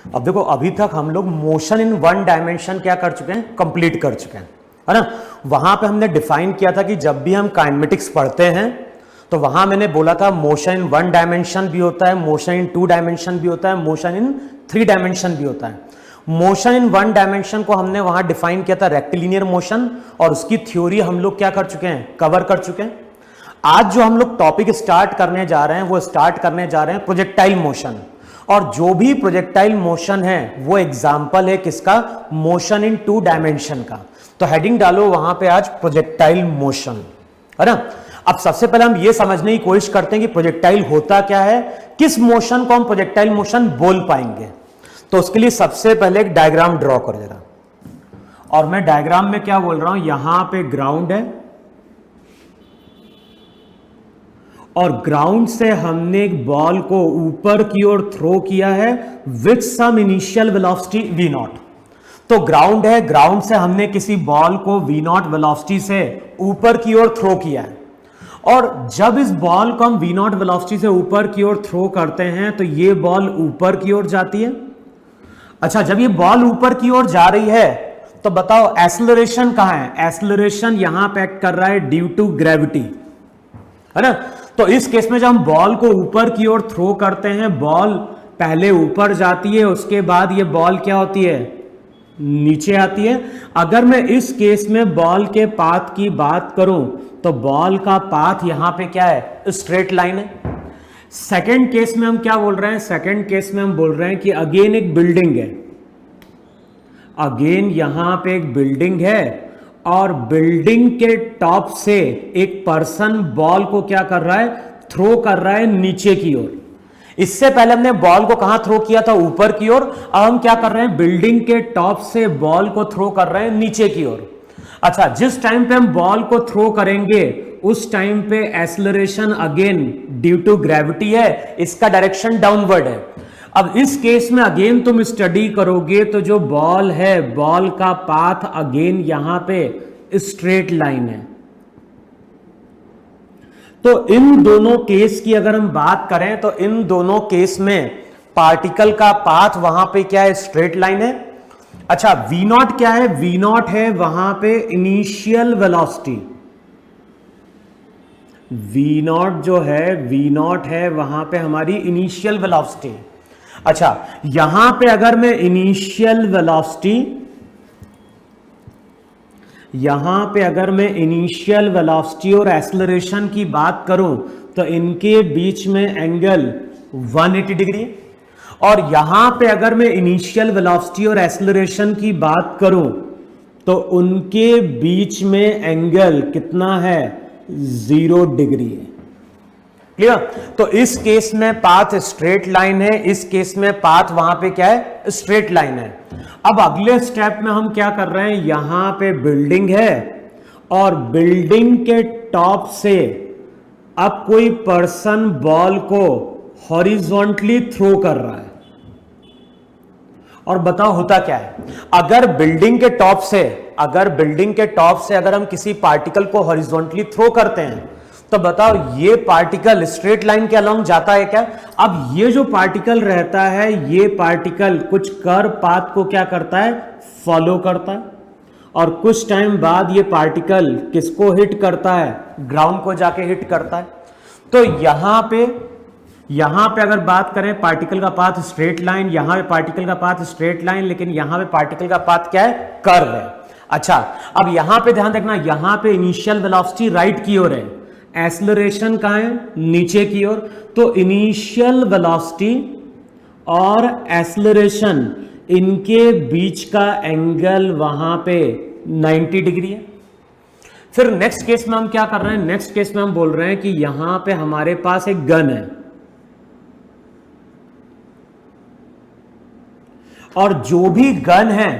अब देखो, अभी तक हम लोग मोशन इन वन डायमेंशन क्या कर चुके हैं, कंप्लीट कर चुके हैं, है ना। वहां पे हमने डिफाइन किया था कि जब भी हम काइनेमेटिक्स पढ़ते हैं तो वहां मैंने बोला था मोशन इन वन डायमेंशन भी होता है, मोशन इन टू डायमेंशन भी होता है, मोशन इन थ्री डायमेंशन भी होता है। मोशन इन वन डायमेंशन को हमने वहां डिफाइन किया था रेक्टिलिनियर मोशन, और उसकी थ्योरी हम लोग क्या कर चुके हैं, कवर कर चुके हैं। आज जो हम लोग टॉपिक स्टार्ट करने जा रहे हैं वो स्टार्ट करने जा रहे हैं प्रोजेक्टाइल मोशन, और जो भी प्रोजेक्टाइल मोशन है वो एग्जाम्पल है किसका, मोशन इन टू डायमेंशन का। तो हेडिंग डालो वहां पे आज प्रोजेक्टाइल मोशन, है ना। अब सबसे पहले हम ये समझने की कोशिश करते हैं कि प्रोजेक्टाइल होता क्या है, किस मोशन को हम प्रोजेक्टाइल मोशन बोल पाएंगे। तो उसके लिए सबसे पहले एक डायग्राम ड्रॉ कर जरा, और मैं डायग्राम में क्या बोल रहा हूं, यहां पे ग्राउंड है और ग्राउंड से हमने एक बॉल को ऊपर की ओर थ्रो किया है with some initial velocity v naught. तो ग्राउंड है, ग्राउंड से हमने किसी बॉल को v नॉट वेलोसिटी से ऊपर की ओर थ्रो किया है, और जब इस बॉल को हम v नॉट वेलोसिटी से ऊपर की ओर थ्रो करते हैं तो ये बॉल ऊपर की ओर जाती है। अच्छा, जब ये बॉल ऊपर की ओर जा रही है तो बताओ एक्सेलरेशन कहां है, एक्सेलरेशन यहां पे एक्ट कर रहा है ड्यू टू ग्रेविटी, है ना। तो इस केस में जब हम बॉल को ऊपर की ओर थ्रो करते हैं, बॉल पहले ऊपर जाती है, उसके बाद ये बॉल क्या होती है, नीचे आती है। अगर मैं इस केस में बॉल के पाथ की बात करूं तो बॉल का पाथ यहां पे क्या है, स्ट्रेट लाइन है। सेकंड केस में हम क्या बोल रहे हैं, सेकंड केस में हम बोल रहे हैं कि अगेन एक बिल्डिंग है, अगेन यहां पे एक बिल्डिंग है, और बिल्डिंग के टॉप से एक पर्सन बॉल को क्या कर रहा है, थ्रो कर रहा है नीचे की ओर। इससे पहले हमने बॉल को कहां थ्रो किया था, ऊपर की ओर। अब हम क्या कर रहे हैं, बिल्डिंग के टॉप से बॉल को थ्रो कर रहे हैं नीचे की ओर। अच्छा, जिस टाइम पे हम बॉल को थ्रो करेंगे उस टाइम पे acceleration again due to gravity है, इसका डायरेक्शन डाउनवर्ड है। अब इस केस में अगेन तुम स्टडी करोगे तो जो बॉल है, बॉल का पाथ अगेन यहां पे स्ट्रेट लाइन है। तो इन दोनों केस की अगर हम बात करें तो इन दोनों केस में पार्टिकल का पाथ वहां पे क्या है, स्ट्रेट लाइन है। अच्छा, वी नॉट क्या है, वी नॉट है वहां पे इनिशियल वेलोसिटी, वी नॉट जो है, वी नॉट है वहां पे हमारी इनिशियल वेलोसिटी। अच्छा, यहां पे अगर मैं इनिशियल वेलोसिटी, यहां पे अगर मैं इनिशियल वेलोसिटी और एक्सेलरेशन की बात करूं तो इनके बीच में एंगल 180 डिग्री, और यहां पे अगर मैं इनिशियल वेलोसिटी और एक्सेलरेशन की बात करूं तो उनके बीच में एंगल कितना है, 0 डिग्री है। क्लियर। तो इस केस में पाथ स्ट्रेट लाइन है, इस केस में पाथ वहां पे क्या है, स्ट्रेट लाइन है। अब अगले स्टेप में हम क्या कर रहे हैं, यहां पे बिल्डिंग है और बिल्डिंग के टॉप से अब कोई पर्सन बॉल को हॉरिजॉन्टली थ्रो कर रहा है, और बताओ होता क्या है, अगर बिल्डिंग के टॉप से, अगर बिल्डिंग के टॉप से अगर हम किसी पार्टिकल को हॉरिजॉन्टली थ्रो करते हैं तो बताओ ये पार्टिकल स्ट्रेट लाइन के अलोंग जाता है क्या। अब ये जो पार्टिकल रहता है, ये पार्टिकल कुछ कर्व पाथ को क्या करता है, फॉलो करता है, और कुछ टाइम बाद ये पार्टिकल किसको हिट करता है, ग्राउंड को जाके हिट करता है। तो यहां पे अगर बात करें पार्टिकल का पाथ स्ट्रेट लाइन, यहां पे पार्टिकल का पाथ स्ट्रेट लाइन, लेकिन यहां पे पार्टिकल का पाथ क्या है, कर्व है। अच्छा, अब यहां पे ध्यान रखना, यहां पे इनिशियल वेलोसिटी राइट की ओर है, एक्सेलरेशन कहां है, नीचे की ओर। तो इनिशियल वेलोसिटी और एक्सेलरेशन इनके बीच का एंगल वहां पे 90 डिग्री है। फिर नेक्स्ट केस में हम क्या कर रहे हैं, नेक्स्ट केस में हम बोल रहे हैं कि यहां पे हमारे पास एक गन है, और जो भी गन है,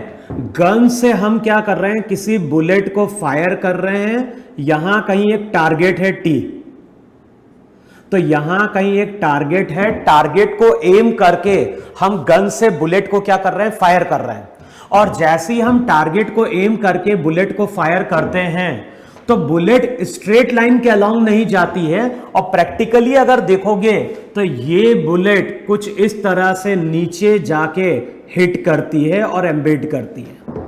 गन से हम क्या कर रहे हैं, किसी बुलेट को फायर कर रहे हैं। यहां कहीं एक टारगेट है टी, तो यहां कहीं एक टारगेट है, टारगेट को एम करके हम गन से बुलेट को क्या कर रहे हैं, फायर कर रहे हैं। और जैसे ही हम टारगेट को एम करके बुलेट को फायर करते हैं तो बुलेट स्ट्रेट लाइन के अलोंग नहीं जाती है, और प्रैक्टिकली अगर देखोगे तो ये बुलेट कुछ इस तरह से नीचे जाके हिट करती है और एम्बेड करती है।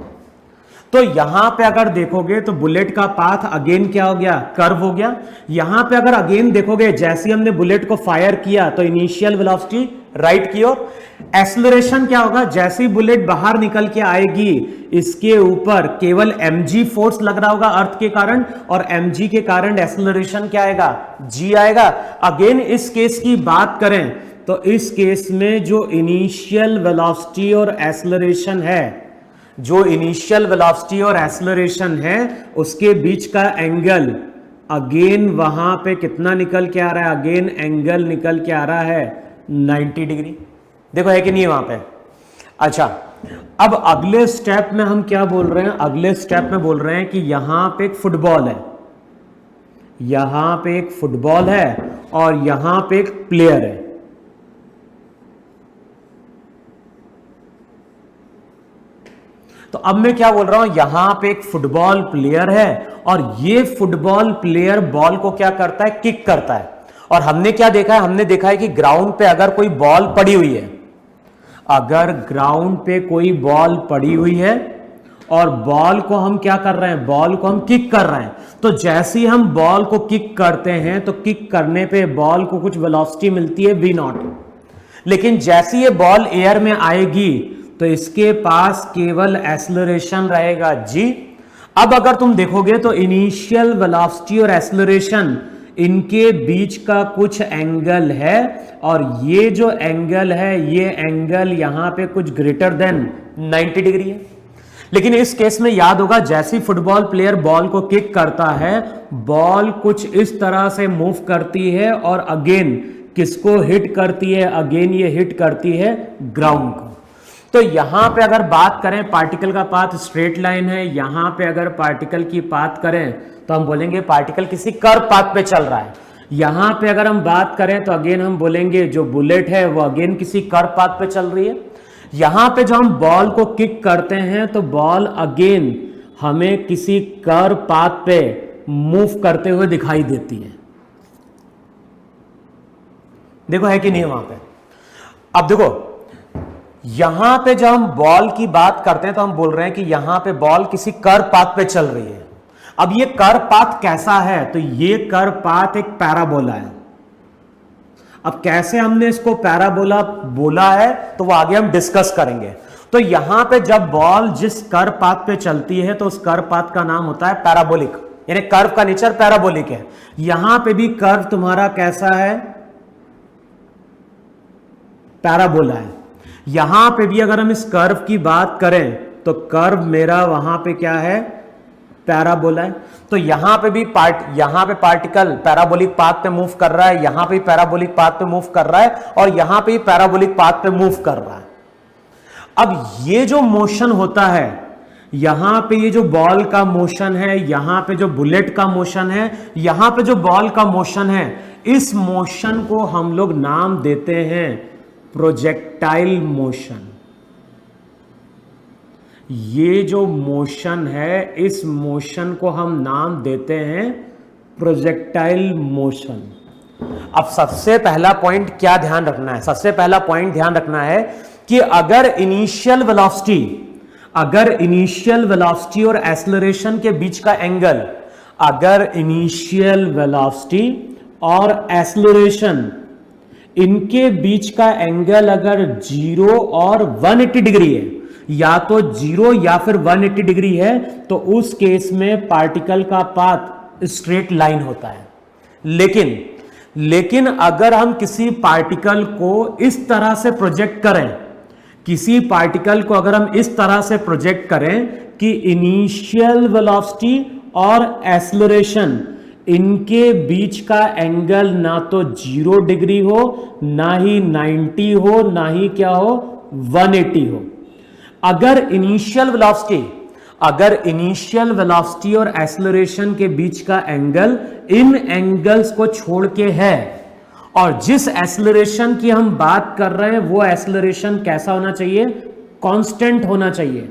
तो यहां पे अगर देखोगे तो बुलेट का पाथ अगेन क्या हो गया, कर्व हो गया। यहां पे अगर अगेन देखोगे, जैसे हमने बुलेट को फायर किया तो इनिशियल वेलोसिटी राइट की ओर, एक्सेलरेशन क्या होगा, जैसे ही बुलेट बाहर निकल के आएगी इसके ऊपर केवल mg फोर्स लग रहा होगा अर्थ के कारण, और mg के कारण एक्सेलरेशन क्या आएगा, g आएगा। अगेन इस केस की बात करें तो इस केस में जो इनिशियल वेलोसिटी और एक्सेलरेशन है, जो इनिशियल वेलोसिटी और एक्सेलरेशन है उसके बीच का एंगल अगेन वहां पे कितना निकल के आ रहा है, अगेन एंगल निकल के आ रहा है 90 डिग्री। देखो है कि नहीं वहां पे। अच्छा, अब अगले स्टेप में हम क्या बोल रहे हैं, अगले स्टेप में बोल रहे हैं कि यहां पे एक फुटबॉल है, यहां पे एक फुटबॉल है और यहां पे एक प्लेयर है। तो अब मैं क्या बोल रहा हूं, यहां पे एक फुटबॉल प्लेयर है और ये फुटबॉल प्लेयर बॉल को क्या करता है, किक करता है। और हमने क्या देखा है, हमने देखा है कि ग्राउंड पे अगर कोई बॉल पड़ी हुई है, अगर ग्राउंड पे कोई बॉल पड़ी हुई है और बॉल को हम क्या कर रहे हैं, बॉल को हम किक कर रहे हैं, तो जैसे ही हम बॉल को किक करते हैं तो किक करने पे बॉल को कुछ वेलोसिटी मिलती है v0, लेकिन जैसे ये बॉल एयर में आएगी तो इसके पास केवल एक्सेलरेशन रहेगा g। अब अगर तुम देखोगे तो इनिशियल वेलोसिटी और एक्सेलरेशन इनके बीच का कुछ एंगल है, और ये जो एंगल है ये एंगल यहां पे कुछ ग्रेटर देन 90 डिग्री है। लेकिन इस केस में याद होगा, जैसे फुटबॉल प्लेयर बॉल को किक करता है, बॉल कुछ इस तरह से मूव करती है और अगेन किसको हिट करती है, अगेन ये हिट करती है ग्राउंड को। तो यहां पे अगर बात करें, पार्टिकल का पाथ स्ट्रेट लाइन है, यहां पे अगर पार्टिकल की बात करें तो हम बोलेंगे पार्टिकल किसी कर्व पाथ पे चल रहा है। यहां पे अगर हम बात करें तो अगेन हम बोलेंगे जो बुलेट है वो अगेन किसी कर्व पाथ पे चल रही है। यहां पे जब हम बॉल को किक करते हैं तो बॉल अगेन हमें किसी कर्व पाथ पे मूव करते हुए दिखाई देती है। देखो है कि नहीं वहां पे। अब देखो यहां पे जब हम बॉल की बात करते हैं तो हम बोल रहे हैं कि यहां पे बॉल किसी कर्व पाथ पे चल रही है। अब ये कर्व पाथ कैसा है, तो ये कर्व पाथ एक पैराबोला है। अब कैसे हमने इसको पैराबोला बोला है तो वो आगे हम डिस्कस करेंगे। तो यहां पे जब बॉल जिस कर्व पाथ पे चलती है तो उस कर्व पाथ का नाम होता है पैराबोलिक, यानी कर्व का नेचर पैराबोलिक है। यहां पे भी कर्व तुम्हारा कैसा है, पैराबोला है। यहां पे भी अगर हम इस कर्व की बात करें तो कर्व मेरा वहां पे क्या है, पैराबोला है। तो यहां पे भी यहां पे पार्टिकल पैराबोलिक पाथ पे मूव कर रहा है, यहां पे पैराबोलिक पाथ पे मूव कर रहा है, और यहां पे पैराबोलिक पाथ पे मूव कर रहा है। अब ये जो मोशन होता है, यहां पे ये जो बॉल का मोशन है, यहां पे जो बुलेट का मोशन है, यहां पे जो बॉल का मोशन है, इस मोशन को हम लोग नाम देते हैं प्रोजेक्टाइल मोशन। ये जो मोशन है, इस मोशन को हम नाम देते हैं प्रोजेक्टाइल मोशन। अब सबसे पहला पॉइंट क्या ध्यान रखना है, सबसे पहला पॉइंट ध्यान रखना है कि अगर इनिशियल वेलोसिटी और एक्सेलरेशन के बीच का एंगल, अगर इनिशियल वेलोसिटी और एक्सेलरेशन इनके बीच का एंगल अगर 0 और 180 डिग्री है, या तो 0 या फिर 180 डिग्री है, तो उस केस में पार्टिकल का पाथ स्ट्रेट लाइन होता है। लेकिन अगर हम किसी पार्टिकल को इस तरह से प्रोजेक्ट करें, किसी पार्टिकल को अगर हम इस तरह से प्रोजेक्ट करें कि इनिशियल वेलोसिटी और एक्सेलरेशन इनके बीच का एंगल ना तो 0 डिग्री हो, ना ही 90 हो, ना ही क्या हो 180 हो। अगर इनिशियल वेलोसिटी और एक्सेलरेशन के बीच का एंगल इन एंगल्स को छोड़ के है, और जिस एक्सेलरेशन की हम बात कर रहे हैं वो एक्सेलरेशन कैसा होना चाहिए, कांस्टेंट होना चाहिए।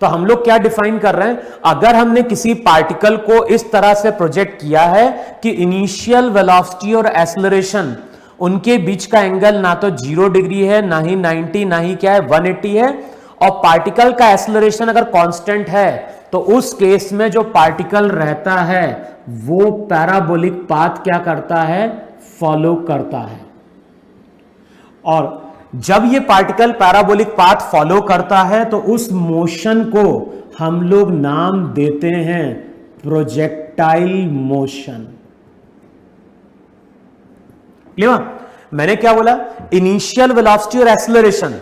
तो हम लोग क्या डिफाइन कर रहे हैं, अगर हमने किसी पार्टिकल को इस तरह से प्रोजेक्ट किया है कि इनिशियल वेलोसिटी और एक्सेलरेशन उनके बीच का एंगल ना तो 0 डिग्री है, ना ही 90, ना ही क्या है 180 है, और पार्टिकल का एक्सेलरेशन अगर कांस्टेंट है तो उस केस में जो पार्टिकल रहता है वो पैराबोलिक पाथ क्या करता है, फॉलो करता है। और जब ये पार्टिकल पैराबोलिक पाथ फॉलो करता है तो उस मोशन को हम लोग नाम देते हैं प्रोजेक्टाइल मोशन। क्लियर? मैंने क्या बोला, इनिशियल वेलोसिटी और एक्सेलरेशन,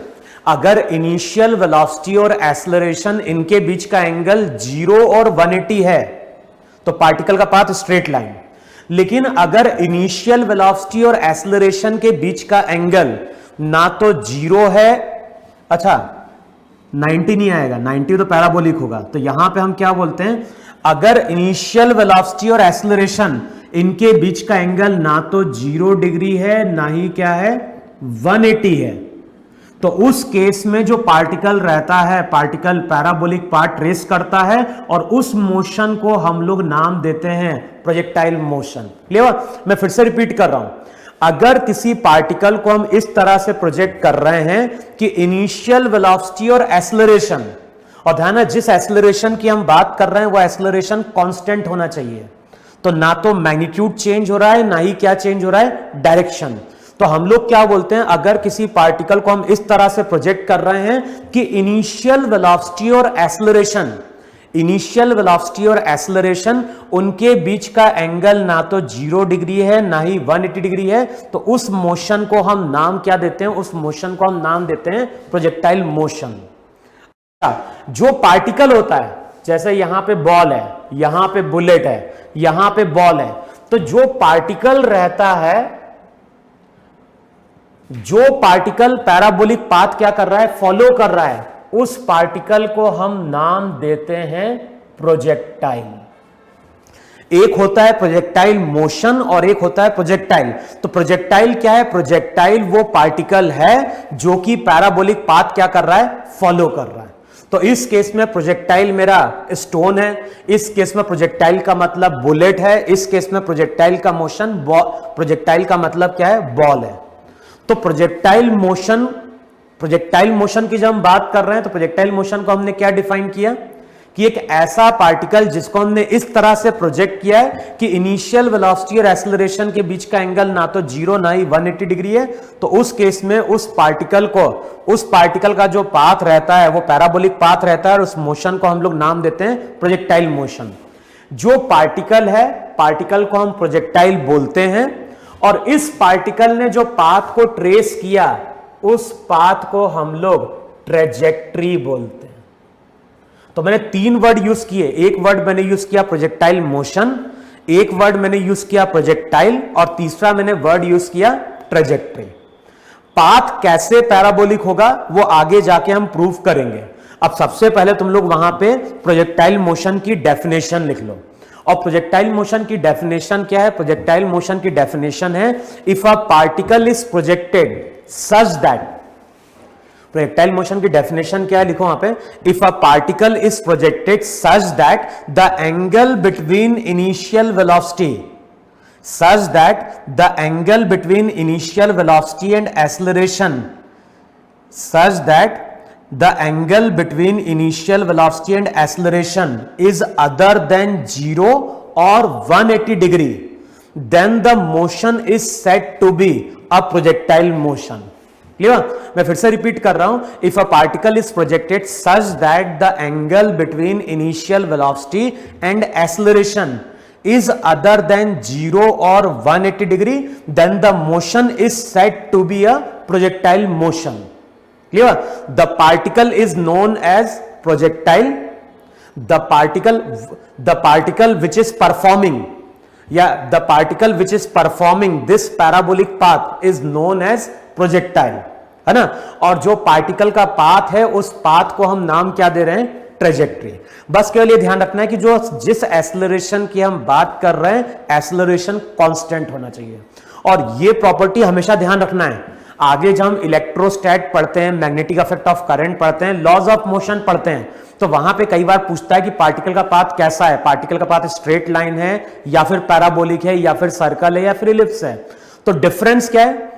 अगर इनिशियल वेलोसिटी और एक्सेलरेशन इनके बीच का एंगल 0 और 180 है तो पार्टिकल का पाथ स्ट्रेट लाइन। लेकिन अगर इनिशियल वेलोसिटी और एक्सेलरेशन के बीच का एंगल ना तो 0 है, अच्छा 90 नहीं आएगा, 90 तो पैराबोलिक होगा, तो यहां पे हम क्या बोलते हैं, अगर इनिशियल वेलोसिटी और एक्सेलरेशन इनके बीच का एंगल ना तो 0 डिग्री है ना ही क्या है 180 है, तो उस केस में जो पार्टिकल रहता है, पार्टिकल पैराबोलिक पाथ ट्रेस करता है और उस मोशन को हम लोग नाम देते हैं प्रोजेक्टाइल मोशन। क्लियर? मैं फिर से रिपीट कर रहा हूं, अगर किसी पार्टिकल को हम इस तरह से प्रोजेक्ट कर रहे हैं कि इनिशियल वेलोसिटी और एक्सेलरेशन, और ध्यान है जिस एक्सेलरेशन की हम बात कर रहे हैं वो एक्सेलरेशन कांस्टेंट होना चाहिए, तो ना तो मैग्नीट्यूड चेंज हो रहा है ना ही क्या चेंज हो रहा है, डायरेक्शन। तो हम लोग क्या बोलते हैं, अगर किसी पार्टिकल को हम इस तरह से प्रोजेक्ट कर रहे हैं कि इनिशियल वेलोसिटी और एक्सेलरेशन, इनिशियल वेलोसिटी और एक्सेलरेशन उनके बीच का एंगल ना तो 0 डिग्री है ना ही 180 डिग्री है, तो उस मोशन को हम नाम क्या देते हैं, उस मोशन को हम नाम देते हैं प्रोजेक्टाइल मोशन। जो पार्टिकल होता है, जैसे यहां पे बॉल है, यहां पे बुलेट है, यहां पे बॉल है, तो जो पार्टिकल रहता है, जो पार्टिकल पैराबोलिक पाथ क्या कर रहा है, फॉलो कर रहा है, उस पार्टिकल को हम नाम देते हैं प्रोजेक्टाइल। एक होता है प्रोजेक्टाइल मोशन और एक होता है प्रोजेक्टाइल। तो प्रोजेक्टाइल क्या है, प्रोजेक्टाइल वो पार्टिकल है जो कि पैराबोलिक पाथ क्या कर रहा है, फॉलो कर रहा है। तो इस केस में प्रोजेक्टाइल मेरा स्टोन है, इस केस में प्रोजेक्टाइल का मतलब बुलेट है, इस केस में प्रोजेक्टाइल का मोशन प्रोजेक्टाइल का मतलब क्या है, बॉल है। तो प्रोजेक्टाइल मोशन की जब हम बात कर रहे हैं तो प्रोजेक्टाइल मोशन को हमने क्या डिफाइन किया कि एक ऐसा पार्टिकल जिसको हमने इस तरह से प्रोजेक्ट किया है कि इनिशियल वेलोसिटी और एक्सेलरेशन के बीच का एंगल ना तो 0 ना ही 180 डिग्री है, तो उस केस में उस पार्टिकल का जो पाथ रहता है वो पैराबोलिक पाथ रहता है और उस मोशन को हम लोग नाम देते हैं प्रोजेक्टाइल मोशन। जो पार्टिकल है, पार्टिकल को हम प्रोजेक्टाइल बोलते हैं, और इस पार्टिकल ने जो पाथ को ट्रेस किया उस पाथ को हम लोग ट्रेजेक्ट्री बोलते हैं। तो मैंने 3 वर्ड यूज किए, एक वर्ड मैंने यूज किया प्रोजेक्टाइल मोशन, एक वर्ड मैंने यूज किया प्रोजेक्टाइल, और तीसरा मैंने वर्ड यूज किया ट्रेजेक्ट्री। पाथ कैसे पैराबोलिक होगा वो आगे जाके हम प्रूव करेंगे। अब सबसे पहले तुम लोग वहां पे प्रोजेक्टाइल मोशन की डेफिनेशन लिख लो। और प्रोजेक्टाइल मोशन की डेफिनेशन क्या है, प्रोजेक्टाइल मोशन की डेफिनेशन है, if a particle is projected such that, projectile motion की डेफिनेशन क्या है, लिखो वहां पे, if a particle is projected such that the angle between initial velocity, such that the angle between initial velocity and acceleration, such that the angle between initial velocity and acceleration is other than 0 or 180 degree, then the motion is said to be a projectile motion. Clear? मैं फिर से repeat कर रहा हूं, if a particle is projected such that the angle between initial velocity and acceleration is other than 0 or 180 degree, then the motion is said to be a projectile motion. Clear? The particle is known as projectile. The particle which is performing, the particle which is performing this parabolic path is known as projectile, है ना? और जो particle का path है उस path को हम नाम क्या दे रहे हैं, ट्रेजेक्ट्री। बस केवल ये ध्यान रखना है कि जिस एक्सेलरेशन की हम बात कर रहे हैं, एक्सेलरेशन कांस्टेंट होना चाहिए। और ये प्रॉपर्टी हमेशा ध्यान रखना है, आगे जब हम इलेक्ट्रोस्टैट पढ़ते हैं, मैग्नेटिक इफेक्ट ऑफ करंट पढ़ते हैं, लॉज ऑफ मोशन पढ़ते हैं, तो वहां पे कई बार पूछता है कि पार्टिकल का पाथ कैसा है, पार्टिकल का पाथ स्ट्रेट लाइन है या फिर पैराबोलिक है या फिर सर्कल है या फिर इलिप्स है। तो डिफरेंस क्या है,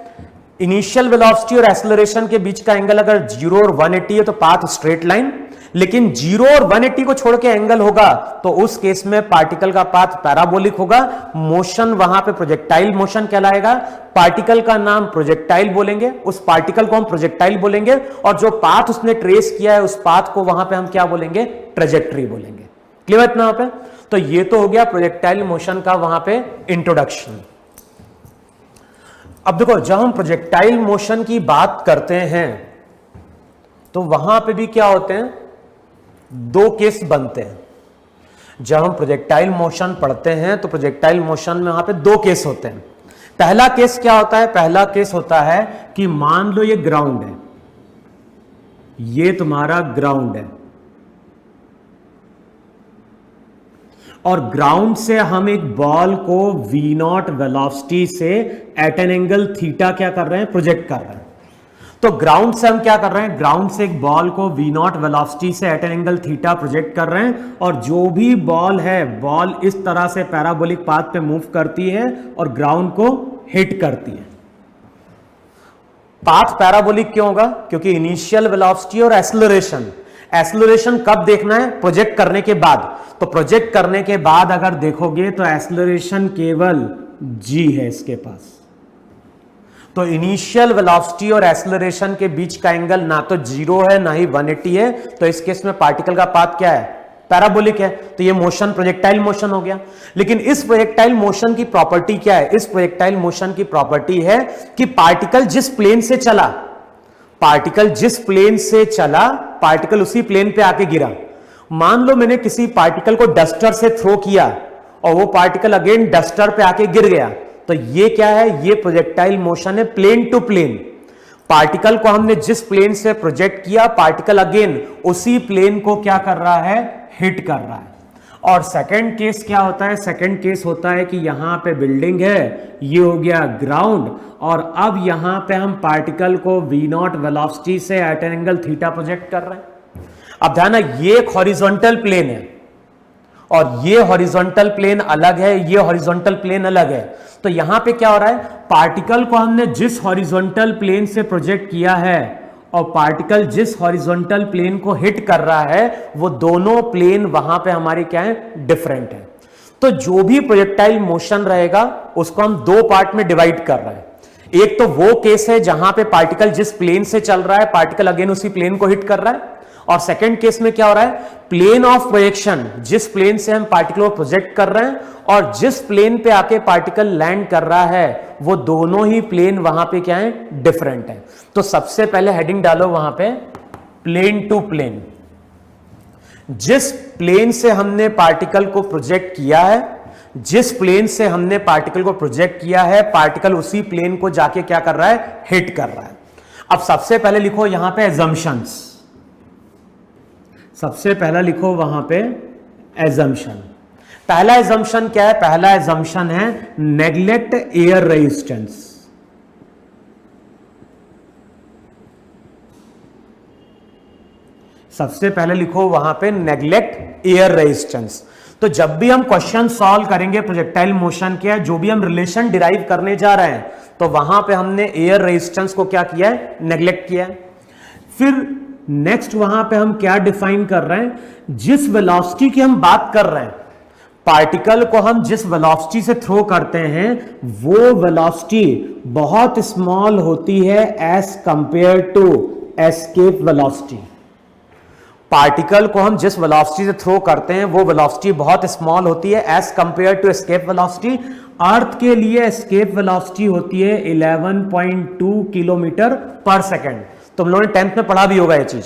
इनिशियल वेलोसिटी और एक्सेलरेशन के बीच का एंगल अगर 0 और 180 है तो पाथ स्ट्रेट लाइन, लेकिन 0 और 180 को छोड़ के एंगल होगा तो उस केस में पार्टिकल का पाथ पैराबोलिक होगा, मोशन वहां पे प्रोजेक्टाइल मोशन कहलाएगा, पार्टिकल का नाम प्रोजेक्टाइल बोलेंगे, उस पार्टिकल को हम प्रोजेक्टाइल बोलेंगे, और जो पाथ उसने ट्रेस किया है उस पाथ को वहां पे हम क्या बोलेंगे, ट्रेजेक्टरी बोलेंगे। क्लियर है इतना वहां पे? तो ये तो हो गया प्रोजेक्टाइल मोशन का वहां पे इंट्रोडक्शन। अब देखो, जब हम प्रोजेक्टाइल मोशन की बात करते हैं तो वहां पे भी क्या होते हैं, दो केस बनते हैं। जब हम प्रोजेक्टाइल मोशन पढ़ते हैं तो प्रोजेक्टाइल मोशन में वहां पे दो केस होते हैं। पहला केस क्या होता है, पहला केस होता है कि मान लो ये ग्राउंड है, ये तुम्हारा ग्राउंड है, और ग्राउंड से हम एक बॉल को v0 वेलोसिटी से एट एन एंगल थीटा क्या कर रहे हैं, प्रोजेक्ट कर रहे हैं। तो ग्राउंड से हम क्या कर रहे हैं, ग्राउंड से एक बॉल को v0 वेलोसिटी से at an angle theta project कर रहे हैं, और जो भी बॉल है, बॉल इस तरह से पैराबोलिक पाथ पे मूव करती है और ग्राउंड को हिट करती है। पाथ पैराबोलिक क्यों होगा, क्योंकि इनिशियल वेलोसिटी और एक्सेलरेशन कब देखना है, प्रोजेक्ट करने के बाद। तो प्रोजेक्ट करने के बाद अगर देखोगे तो एक्सेलरेशन केवल g है इसके पास। तो इनिशियल वेलोसिटी और एक्सेलरेशन के बीच का एंगल ना तो 0 है ना ही 180 है, तो इस केस में पार्टिकल का पाथ क्या है, पैराबोलिक है। तो ये मोशन प्रोजेक्टाइल मोशन हो गया। लेकिन इस प्रोजेक्टाइल मोशन की प्रॉपर्टी क्या है, इस प्रोजेक्टाइल मोशन की प्रॉपर्टी है कि पार्टिकल जिस प्लेन से चला, पार्टिकल उसी प्लेन पे आके गिरा। मान लो मैंने किसी पार्टिकल को डस्टर से थ्रो किया और वो पार्टिकल अगेन डस्टर पे आके गिर गया, तो ये क्या है, ये प्रोजेक्टाइल मोशन है प्लेन टू प्लेन। पार्टिकल को हमने जिस प्लेन से प्रोजेक्ट किया, पार्टिकल अगेन उसी प्लेन को क्या कर रहा है, हिट कर रहा है। और सेकंड केस क्या होता है, सेकंड केस होता है कि यहां पे बिल्डिंग है, ये हो गया ग्राउंड, और अब यहां पे हम पार्टिकल को v0 वेलोसिटी से at an angle theta project कर रहे हैं। अब ध्यान है, ये एक हॉरिजॉन्टल प्लेन है और ये हॉरिजॉन्टल प्लेन अलग है, ये हॉरिजॉन्टल प्लेन अलग है। तो यहां पे क्या हो रहा है, पार्टिकल को हमने जिस हॉरिजॉन्टल प्लेन से प्रोजेक्ट किया है और पार्टिकल जिस हॉरिजॉन्टल प्लेन को हिट कर रहा है, वो दोनों प्लेन वहां पे हमारे क्या है, डिफरेंट है। तो जो भी प्रोजेक्टाइल मोशन रहेगा उसको हम दो पार्ट में डिवाइड कर रहे हैं। एक तो वो केस है जहां पे पार्टिकल जिस प्लेन से चल रहा है, पार्टिकल अगेन उसी प्लेन को हिट कर रहा है। और सेकंड केस में क्या हो रहा है, प्लेन ऑफ प्रोजेक्शन, जिस प्लेन से हम पार्टिकल को प्रोजेक्ट कर रहे हैं और जिस प्लेन पे आके पार्टिकल लैंड कर रहा है, वो दोनों ही प्लेन वहां पे क्या है, डिफरेंट है। तो सबसे पहले हेडिंग डालो वहां पे, प्लेन टू प्लेन। जिस प्लेन से हमने पार्टिकल को प्रोजेक्ट किया है, जिस प्लेन से हमने पार्टिकल को प्रोजेक्ट किया है, पार्टिकल उसी प्लेन को जाके क्या कर रहा है, हिट कर रहा है। अब सबसे पहले लिखो यहां पे एजम्पशंस, सबसे पहला लिखो वहां पे एजम्पशन। पहला एजम्पशन क्या है, पहला एजम्पशन है नेग्लेक्ट एयर रेजिस्टेंस। सबसे पहले लिखो वहां पे नेग्लेक्ट एयर रेजिस्टेंस। तो जब भी हम क्वेश्चन सॉल्व करेंगे प्रोजेक्टाइल मोशन के, जो भी हम रिलेशन डिराइव करने जा रहे हैं, तो वहां पे हमने एयर रेजिस्टेंस को क्या किया है, नेग्लेक्ट किया है। फिर नेक्स्ट वहां पे हम क्या डिफाइन कर रहे हैं, जिस वेलोसिटी की हम बात कर रहे हैं, पार्टिकल को हम जिस वेलोसिटी से थ्रो करते हैं, वो वेलोसिटी बहुत स्मॉल होती है as compare to escape velocity. Particle को हम जिस वेलोसिटी से थ्रो करते हैं, वो वेलोसिटी बहुत स्मॉल होती है as compare to escape velocity. Earth के लिए एस्केप वेलोसिटी होती है 11.2 किलोमीटर पर सेकेंड। तुम लोगों ने 10th में पढ़ा भी होगा ये चीज।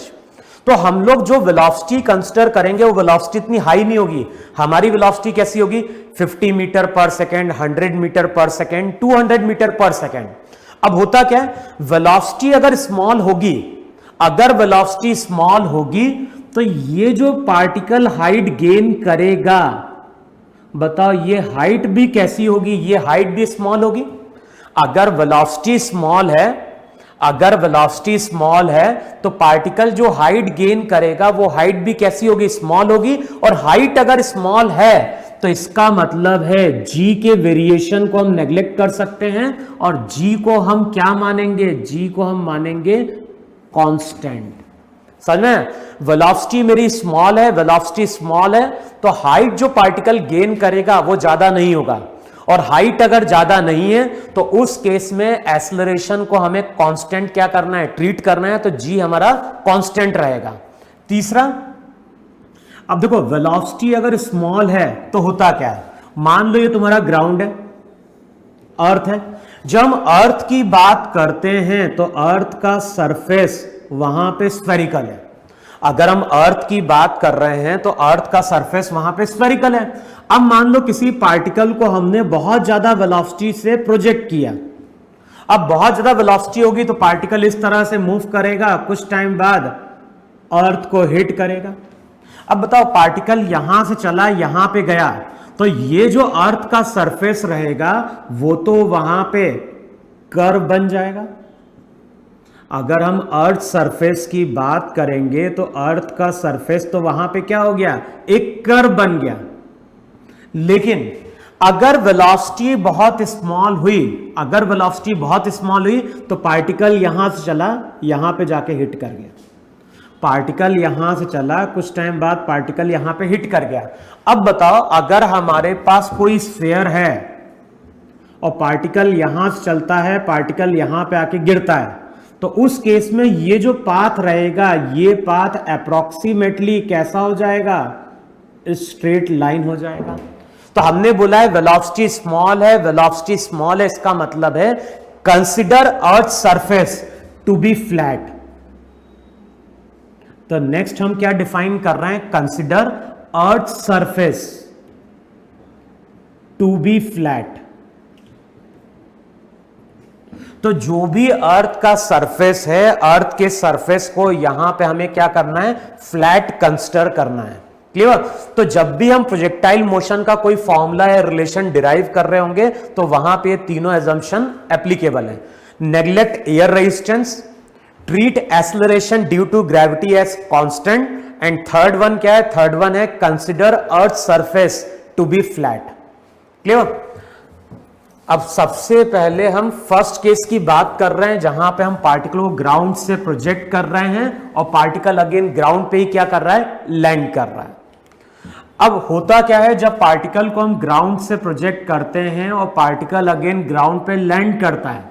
तो हम लोग जो वेलोसिटी कंसीडर करेंगे वो वेलोसिटी इतनी हाई नहीं होगी। हमारी वेलोसिटी कैसी होगी, 50 metre per second, 100 metre per second, 200 metre per second. अब होता क्या है, वेलोसिटी अगर स्मॉल होगी, अगर वेलोसिटी स्मॉल होगी तो ये जो पार्टिकल हाइट गेन करेगा, बताओ ये हाइट भी कैसी होगी, ये हाइट भी स्मॉल होगी। अगर वेलोसिटी स्मॉल है, अगर वेलोसिटी स्मॉल है तो पार्टिकल जो हाइट गेन करेगा वो हाइट भी कैसी होगी, स्मॉल होगी। और हाइट अगर स्मॉल है तो इसका मतलब है g के वेरिएशन को हम नेग्लेक्ट कर सकते हैं और g को हम क्या मानेंगे, g को हम मानेंगे कांस्टेंट। समझ में? वेलोसिटी मेरी स्मॉल है, वेलोसिटी स्मॉल है तो हाइट जो पार्टिकल गेन करेगा वो ज्यादा नहीं होगा, और हाइट अगर ज्यादा नहीं है तो उस केस में एक्सेलरेशन को हमें कांस्टेंट क्या करना है, ट्रीट करना है, तो जी हमारा कांस्टेंट रहेगा। तीसरा, अब देखो वेलोसिटी अगर स्मॉल है तो होता क्या है, मान लो ये तुम्हारा ग्राउंड है, अर्थ है। जब हम अर्थ की बात करते हैं तो अर्थ का सरफेस वहां पे स्फेरिकल है। अगर हम अर्थ की बात कर रहे हैं तो अर्थ का सरफेस वहां पे स्फेरिकल है। अब मान लो किसी पार्टिकल को हमने बहुत ज्यादा वेलोसिटी से प्रोजेक्ट किया। अब बहुत ज्यादा वेलोसिटी होगी तो पार्टिकल इस तरह से मूव करेगा, कुछ टाइम बाद अर्थ को हिट करेगा। अब बताओ पार्टिकल यहां से चला यहां पे गया तो ये जो अर्थ का सरफेस रहेगा वो तो वहां पे कर्व बन जाएगा। अगर हम अर्थ सरफेस की बात करेंगे तो अर्थ का सरफेस तो वहां पे क्या हो गया, एक कर्व बन गया। लेकिन अगर वेलोसिटी बहुत स्मॉल हुई, अगर वेलोसिटी बहुत स्मॉल हुई तो पार्टिकल यहां से चला यहां पे जाके हिट कर गया। पार्टिकल यहां से चला, कुछ टाइम बाद पार्टिकल यहां पे हिट कर गया। अब बताओ अगर हमारे पास कोई स्फीयर है और पार्टिकल यहां से चलता है, पार्टिकल यहां पे आके गिरता है, तो उस केस में ये जो पाथ रहेगा ये पाथ अप्रोक्सीमेटली कैसा हो जाएगा, स्ट्रेट लाइन हो जाएगा। तो हमने बोला है वेलोसिटी स्मॉल है, वेलोसिटी स्मॉल है, इसका मतलब है consider earth surface to be flat. तो नेक्स्ट हम क्या डिफाइन कर रहे हैं, consider earth surface to be flat. तो जो भी अर्थ का सरफेस है, अर्थ के सरफेस को यहां पे हमें क्या करना है, फ्लैट कंसीडर करना है। क्लियर? तो जब भी हम प्रोजेक्टाइल मोशन का कोई फॉर्मूला या रिलेशन डिराइव कर रहे होंगे तो वहां पे तीनों एजम्पशन एप्लीकेबल है। Neglect air resistance, treat acceleration due to gravity as constant, and third one क्या है, थर्ड वन है consider earth surface to be flat. Clear? अब सबसे पहले हम फर्स्ट केस की बात कर रहे हैं जहां पे हम पार्टिकल को ग्राउंड से प्रोजेक्ट कर रहे हैं और पार्टिकल अगेन ग्राउंड पे ही क्या कर रहा है, लैंड कर रहा है। अब होता क्या है, जब पार्टिकल को हम ग्राउंड से प्रोजेक्ट करते हैं और पार्टिकल अगेन ग्राउंड पे लैंड करता है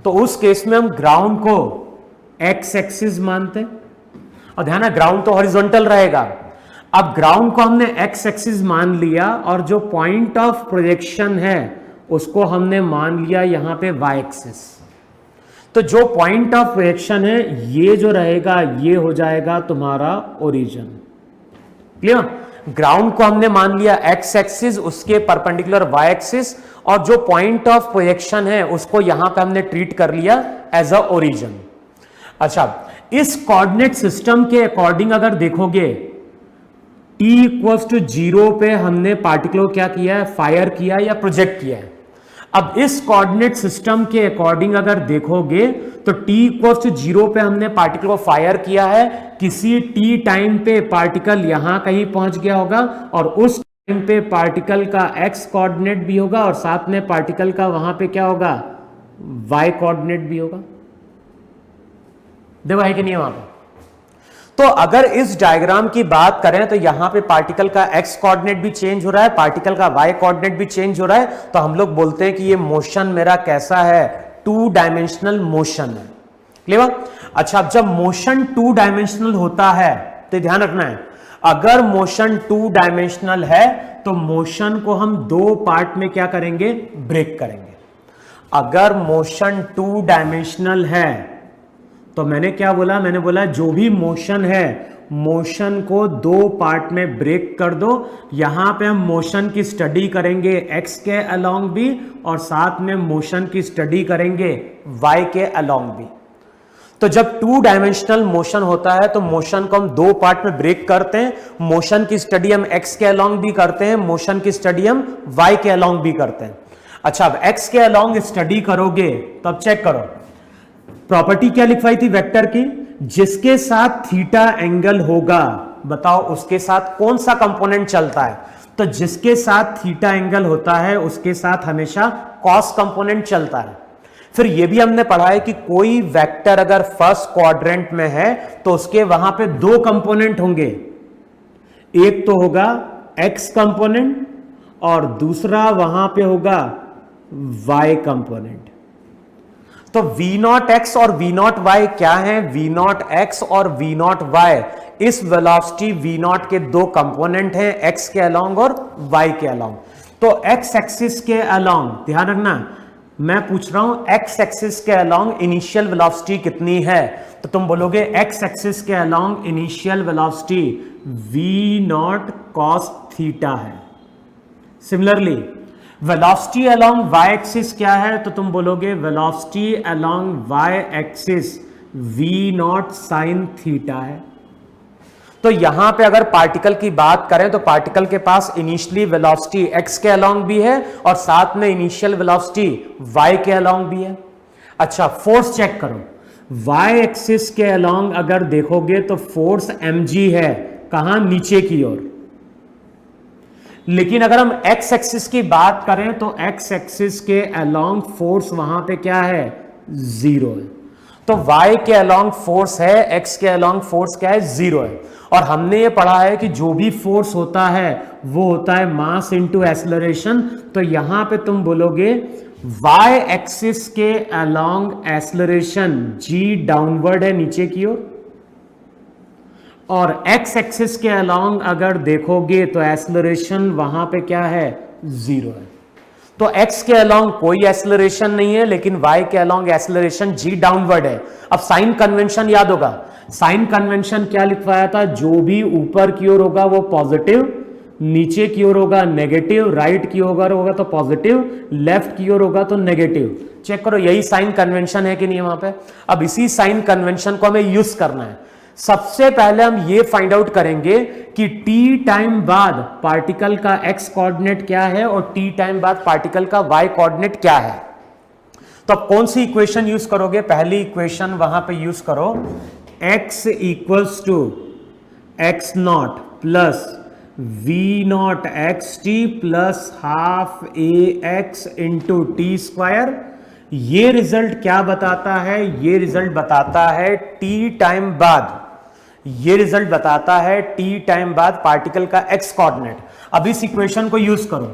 तो उस केस में हम ग्राउंड को एक्स एक्सिस मानते हैं, और ध्यान है ग्राउंड तो हॉरिजॉन्टल रहेगा। अब ग्राउंड को हमने एक्स एक्सिस मान लिया और जो पॉइंट ऑफ प्रोजेक्शन है उसको हमने मान लिया यहां पे वाई एक्सिस। तो जो पॉइंट ऑफ प्रोजेक्शन है ये जो रहेगा ये हो जाएगा तुम्हारा ओरिजिन। क्लियर? ग्राउंड को हमने मान लिया एक्स एक्सिस, उसके परपेंडिकुलर वाई एक्सिस, और जो पॉइंट ऑफ प्रोजेक्शन है उसको यहां पे हमने ट्रीट कर लिया एज अ ओरिजिन। अच्छा, इस कोऑर्डिनेट सिस्टम के अकॉर्डिंग अगर देखोगे t इक्वल्स टू 0 पे हमने पार्टिकल को क्या किया है, फायर किया या प्रोजेक्ट किया है। अब इस कोऑर्डिनेट सिस्टम के अकॉर्डिंग अगर देखोगे तो t इक्वल्स टू 0 पे हमने पार्टिकल को फायर किया है, किसी t टाइम पे पार्टिकल यहां कहीं पहुंच गया होगा और उस टाइम पे पार्टिकल का x कोऑर्डिनेट भी होगा और साथ में पार्टिकल का वहां पे क्या होगा, y कोऑर्डिनेट भी होगा। देखो है कि नहीं वहां पे? तो अगर इस डायग्राम की बात करें तो यहां पे पार्टिकल का x कोऑर्डिनेट भी चेंज हो रहा है, पार्टिकल का y कोऑर्डिनेट भी चेंज हो रहा है, तो हम लोग बोलते हैं कि ये मोशन मेरा कैसा है, टू डायमेंशनल मोशन है। क्लियर? अच्छा, अब जब मोशन टू डायमेंशनल होता है तो ध्यान रखना है, अगर मोशन टू डायमेंशनल है तो मोशन को हम दो पार्ट में क्या करेंगे, ब्रेक करेंगे। अगर मोशन टू डायमेंशनल है तो मैंने क्या बोला, मैंने बोला जो भी मोशन है मोशन को दो पार्ट में ब्रेक कर दो। यहां पे हम मोशन की स्टडी करेंगे x के अलोंग भी और साथ में मोशन की स्टडी करेंगे y के अलोंग भी। तो जब टू डायमेंशनल मोशन होता है तो मोशन को हम दो पार्ट में ब्रेक करते हैं, मोशन की स्टडी हम x के अलोंग भी करते हैं, मोशन की स्टडी हम y के अलोंग भी करते हैं। अच्छा, अब x के अलोंग स्टडी करोगे तो अब चेक करो, प्रॉपर्टी क्या लिखवाई थी वेक्टर की, जिसके साथ थीटा एंगल होगा, बताओ उसके साथ कौन सा कंपोनेंट चलता है, तो जिसके साथ थीटा एंगल होता है उसके साथ हमेशा कॉस कंपोनेंट चलता है। फिर यह भी हमने पढ़ा है कि कोई वेक्टर अगर फर्स्ट क्वाड्रेंट में है तो उसके वहां पे दो कंपोनेंट होंगे, एक तो होगा एक्स कंपोनेंट और दूसरा वहां पे होगा वाई कंपोनेंट। तो वी नॉट एक्स और वी नॉट वाई क्या है, वी नॉट एक्स और वी नॉट वाई इस वेलोसिटी वी नॉट के दो कंपोनेंट हैं, एक्स के अलोंग और वाई के अलोंग। तो एक्स एक्सिस के अलोंग, ध्यान रखना मैं पूछ रहा हूं एक्स एक्सिस के अलोंग इनिशियल वेलोसिटी कितनी है, तो तुम बोलोगे एक्स एक्सिस के along initial velocity V naught cos theta है। Similarly velocity along Y axis क्या है, तो तुम बोलोगे velocity along Y axis V naught sine theta है। तो यहां पे अगर पार्टिकल की बात करें तो पार्टिकल के पास इनिशियली वेलोसिटी एक्स के अलोंग भी है और साथ में इनिशियल वेलोसिटी वाई के अलोंग भी है। अच्छा फोर्स चेक करो, वाई एक्सिस के अलोंग अगर देखोगे तो फोर्स mg है, कहां, नीचे की ओर। लेकिन अगर हम एक्स एक्सिस की बात करें तो एक्स एक्सिस के अलोंग फोर्स वहां पे क्या है, जीरो है। तो y के अलोंग फोर्स है, x के अलोंग फोर्स क्या है, जीरो है। और हमने ये पढ़ा है कि जो भी फोर्स होता है वो होता है मास इनटू एक्सेलरेशन। तो यहां पे तुम बोलोगे y एक्सिस के अलोंग एक्सेलरेशन g डाउनवर्ड है, नीचे की ओर, और x एक्सिस के अलोंग अगर देखोगे तो एक्सेलरेशन वहां पे क्या है, जीरो है। तो x के अलोंग कोई एक्सेलरेशन नहीं है, लेकिन y के अलोंग एक्सेलरेशन g डाउनवर्ड है। अब साइन कन्वेंशन याद होगा, साइन कन्वेंशन क्या लिखवाया था, जो भी ऊपर की ओर होगा वो पॉजिटिव, नीचे की ओर होगा नेगेटिव, राइट की ओर होगा तो पॉजिटिव, लेफ्ट की ओर होगा तो नेगेटिव। चेक करो यही साइन कन्वेंशन है कि नहीं वहां पे। अब इसी साइन कन्वेंशन को हमें यूज करना है। सबसे पहले हम ये फाइंड आउट करेंगे कि t टाइम बाद पार्टिकल का x कोऑर्डिनेट क्या है और t टाइम बाद पार्टिकल का y कोऑर्डिनेट क्या है। तो अब कौन सी इक्वेशन यूज करोगे, पहली इक्वेशन वहां पे यूज करो, x equals to x naught plus v naught x t plus half a x into t square. ये रिजल्ट क्या बताता है, ये रिजल्ट बताता है टी टाइम बाद, ये रिजल्ट बताता है टी टाइम बाद पार्टिकल का एक्स कोऑर्डिनेट। अब इस इक्वेशन को यूज करो,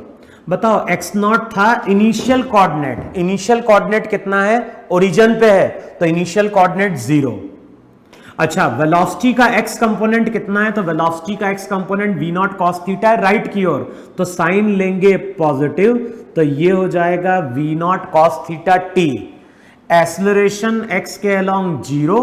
बताओ एक्स नॉट था इनिशियल कोऑर्डिनेट, इनिशियल कोऑर्डिनेट कितना है, ओरिजिन पे है, तो इनिशियल कोऑर्डिनेट जीरो। अच्छा वेलोसिटी का एक्स कंपोनेंट कितना है, तो वेलोसिटी का X component V naught cos theta है, राइट की ओर, तो साइन लेंगे पॉजिटिव, तो ये हो जाएगा v naught cos theta t. Acceleration x के अलोंग जीरो,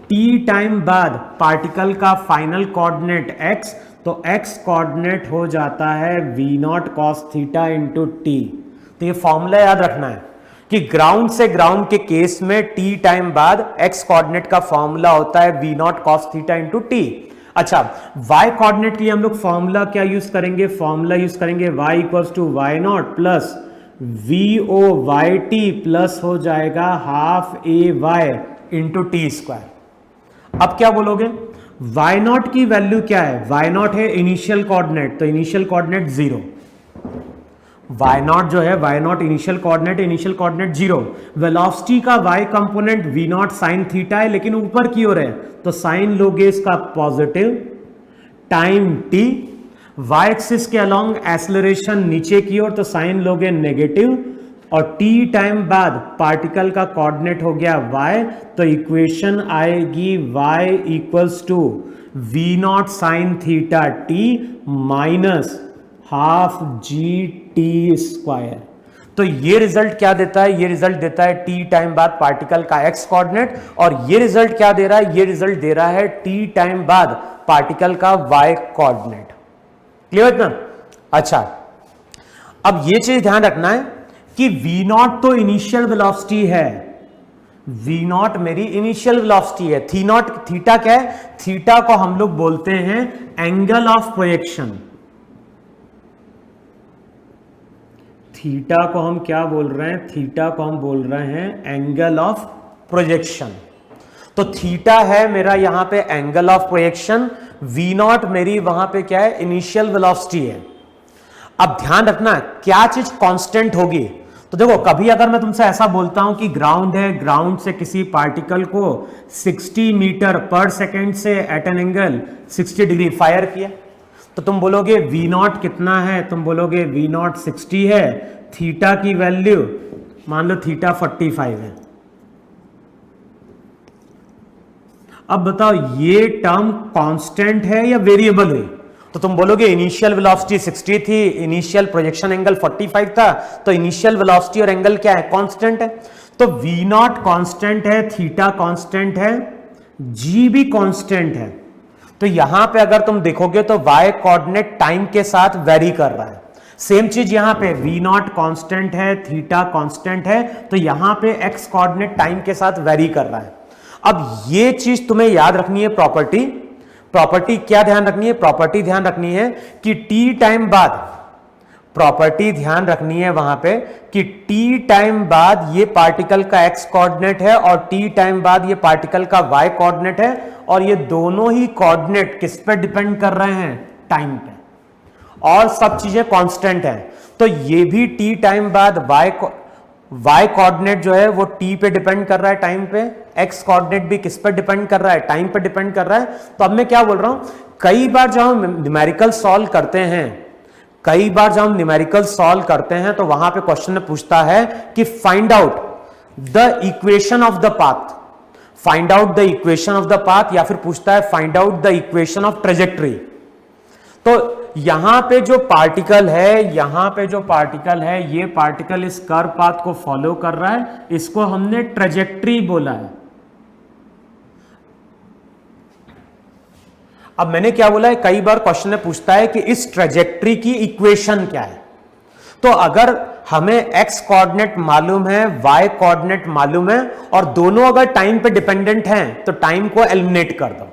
टी टाइम बाद पार्टिकल का फाइनल कोऑर्डिनेट एक्स, तो एक्स कोऑर्डिनेट हो जाता है we naught cos theta into t. तो ये फॉर्मूला याद रखना है कि ग्राउंड से ग्राउंड के केस में टी टाइम बाद एक्स कोऑर्डिनेट का फॉर्मूला होता है we naught cos theta into t. अच्छा वाई कोऑर्डिनेट के लिए हम लोग फॉर्मूला क्या यूज करेंगे, फॉर्मूला यूज करेंगे y equals to y naught plus v o y t plus हो जाएगा half a y into t square. अब क्या बोलोगे, वाई नॉट की वैल्यू क्या है, वाई नॉट है इनिशियल कोऑर्डिनेट, तो initial coordinate zero, Y naught जो है Y naught initial coordinate zero. Velocity का Y component V naught sine theta है, लेकिन ऊपर की ओर है, तो साइन लोगे इसका positive time t. Y axis के अलोंग एक्सेलरेशन नीचे की ओर, तो साइन लोगे नेगेटिव, और टी टाइम बाद पार्टिकल का कोऑर्डिनेट हो गया y, तो इक्वेशन आएगी y equals to v naught sine theta t minus half g t square. तो ये रिजल्ट क्या देता है, ये रिजल्ट देता है टी टाइम बाद पार्टिकल का x कोऑर्डिनेट, और ये रिजल्ट क्या दे रहा है, ये रिजल्ट दे रहा है टी टाइम बाद पार्टिकल का y कोऑर्डिनेट। क्लियर इतना। अच्छा अब ये चीज ध्यान रखना है कि v नॉट तो इनिशियल वेलोसिटी है, v नॉट मेरी इनिशियल वेलोसिटी है, थीटा क्या है, थीटा को हम लोग बोलते हैं एंगल ऑफ प्रोजेक्शन। थीटा को हम क्या बोल रहे हैं, थीटा को हम बोल रहे हैं एंगल ऑफ प्रोजेक्शन। तो थीटा है मेरा यहां पे angle of projection, v naught मेरी वहां पे क्या है, इनिशियल वेलोसिटी है। अब ध्यान रखना क्या चीज कांस्टेंट होगी। तो देखो कभी अगर मैं तुमसे ऐसा बोलता हूं कि ग्राउंड है, ग्राउंड से किसी पार्टिकल को 60 मीटर पर सेकेंड से at an angle 60 degree fire किया, तो तुम बोलोगे वी नॉट कितना है, तुम बोलोगे वी नॉट 60 है, थीटा की वैल्यू मान लो थीटा 45 है। अब बताओ ये टर्म कांस्टेंट है या वेरिएबल है? तो तुम बोलोगे इनिशियल वेलोसिटी 60 थी, इनिशियल प्रोजेक्शन एंगल 45 था, तो इनिशियल वेलोसिटी और एंगल क्या है, कांस्टेंट है। तो वी नॉट कांस्टेंट है, थीटा कांस्टेंट है, जी भी कांस्टेंट है। तो यहां पे अगर तुम देखोगे तो वाई कोऑर्डिनेट टाइम के साथ वेरी कर रहा है। सेम चीज यहां पे वी नॉट कांस्टेंट है, थीटा कांस्टेंट है, तो यहां पे एक्स कोऑर्डिनेट टाइम के साथ वेरी कर रहा है। अब ये चीज तुम्हें याद रखनी है, प्रॉपर्टी क्या ध्यान रखनी है, प्रॉपर्टी ध्यान रखनी है कि टी टाइम बाद, प्रॉपर्टी ध्यान रखनी है वहां पे कि टी टाइम बाद ये पार्टिकल का एक्स कोऑर्डिनेट है और टी टाइम बाद ये पार्टिकल का वाई कोऑर्डिनेट है, और ये दोनों ही कोऑर्डिनेट किस पे डिपेंड कर रहे हैं, टाइम पे, और सब चीजें कांस्टेंट है। तो ये भी टी टाइम बाद वाई कोऑर्डिनेट जो है वो टी पे डिपेंड कर रहा है टाइम पे, एक्स कोऑर्डिनेट भी किस पे डिपेंड कर रहा है, टाइम पे डिपेंड कर रहा है। तो अब मैं क्या बोल रहा हूं, कई बार जब हम न्यूमेरिकल सॉल्व करते हैं, तो वहां पे क्वेश्चन में पूछता है कि find out the equation of the path, या फिर पूछता है find out the equation of trajectory. तो यहां पे जो पार्टिकल है, ये पार्टिकल इस कर्व पाथ को फॉलो कर रहा है, इसको हमने ट्रेजेक्टरी बोला है। अब मैंने क्या बोला है, कई बार क्वेश्चन में पूछता है कि इस ट्रेजेक्टरी की इक्वेशन क्या है। तो अगर हमें एक्स कोऑर्डिनेट मालूम है, वाई कोऑर्डिनेट मालूम है, और दोनों अगर टाइम पे डिपेंडेंट हैं, तो टाइम को एलिमिनेट कर दो।